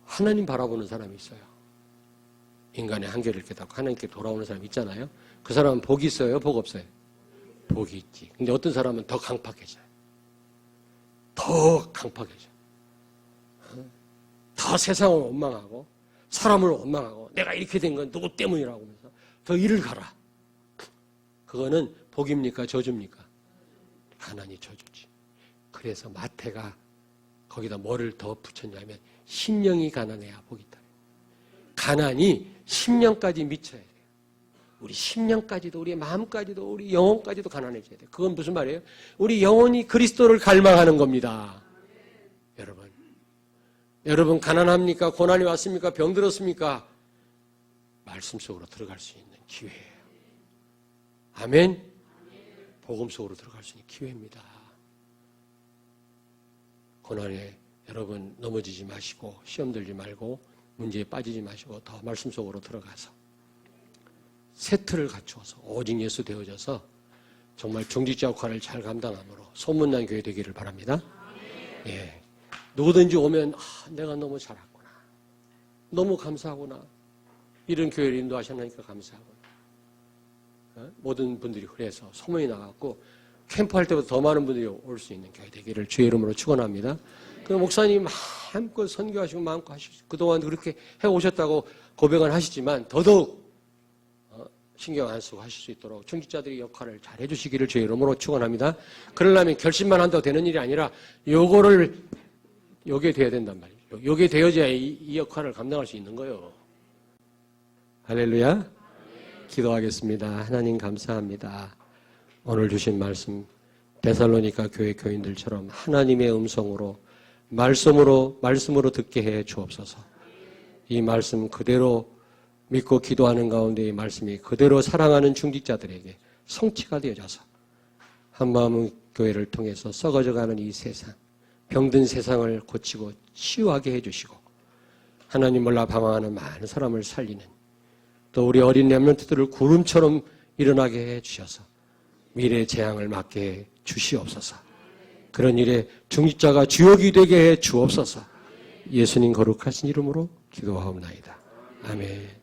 Speaker 1: 하나님 바라보는 사람이 있어요. 인간의 한계를 깨닫고 하나님께 돌아오는 사람이 있잖아요. 그 사람은 복이 있어요? 복 없어요? 복이 있지. 근데 어떤 사람은 더 강팍해져요. 더 세상을 원망하고 사람을 원망하고 내가 이렇게 된 건 누구 때문이라고 하면서 더 일을 가라. 그거는 복입니까? 저주입니까? 가난이 저주지. 그래서 마태가 거기다 뭐를 더 붙였냐면 심령이 가난해야 복이 있다. 가난이 심령까지 미쳐야 돼요. 우리 심령까지도 우리 마음까지도 우리 영혼까지도 가난해져야 돼요. 그건 무슨 말이에요? 우리 영혼이 그리스도를 갈망하는 겁니다. 여러분 가난합니까? 고난이 왔습니까? 병들었습니까? 말씀 속으로 들어갈 수 있는 기회예요. 아멘? 복음 속으로 들어갈 수 있는 기회입니다. 고난에 여러분 넘어지지 마시고 시험 들지 말고 문제에 빠지지 마시고 더 말씀 속으로 들어가서 세트를 갖추어서 오직 예수 되어져서 정말 중직자 역할을 잘 감당함으로 소문난 교회 되기를 바랍니다. 예. 누구든지 오면 내가 너무 잘했구나. 너무 감사하구나. 이런 교회를 인도하셨으니까 감사하구나. 모든 분들이 그래서 소문이 나갔고 캠프할 때보다 더 많은 분들이 올 수 있는 교회 되기를 주의 이름으로 축원합니다. 그 목사님 마음껏 선교하시고 마음껏 하시고 그동안 그렇게 해오셨다고 고백은 하시지만 더더욱 신경 안 쓰고 하실 수 있도록 중직자들이 역할을 잘 해주시기를 주의 이름으로 축원합니다. 그러려면 결심만 한다고 되는 일이 아니라 요게 돼야 된단 말이죠. 요게 되어져야 이 역할을 감당할 수 있는 거예요. 할렐루야. 기도하겠습니다. 하나님 감사합니다. 오늘 주신 말씀 데살로니가 교회 교인들처럼 하나님의 음성으로 말씀으로 듣게 해 주옵소서. 이 말씀 그대로 믿고 기도하는 가운데 이 말씀이 그대로 사랑하는 중직자들에게 성취가 되어져서 한마음 교회를 통해서 썩어져가는 이 세상, 병든 세상을 고치고 치유하게 해주시고 하나님 몰라 방황하는 많은 사람을 살리는 또 우리 어린 렘넌트들을 구름처럼 일어나게 해주셔서 미래의 재앙을 막게 해 주시옵소서. 그런 일에 중직자가 주역이 되게 해 주옵소서. 예수님 거룩하신 이름으로 기도하옵나이다. 아멘.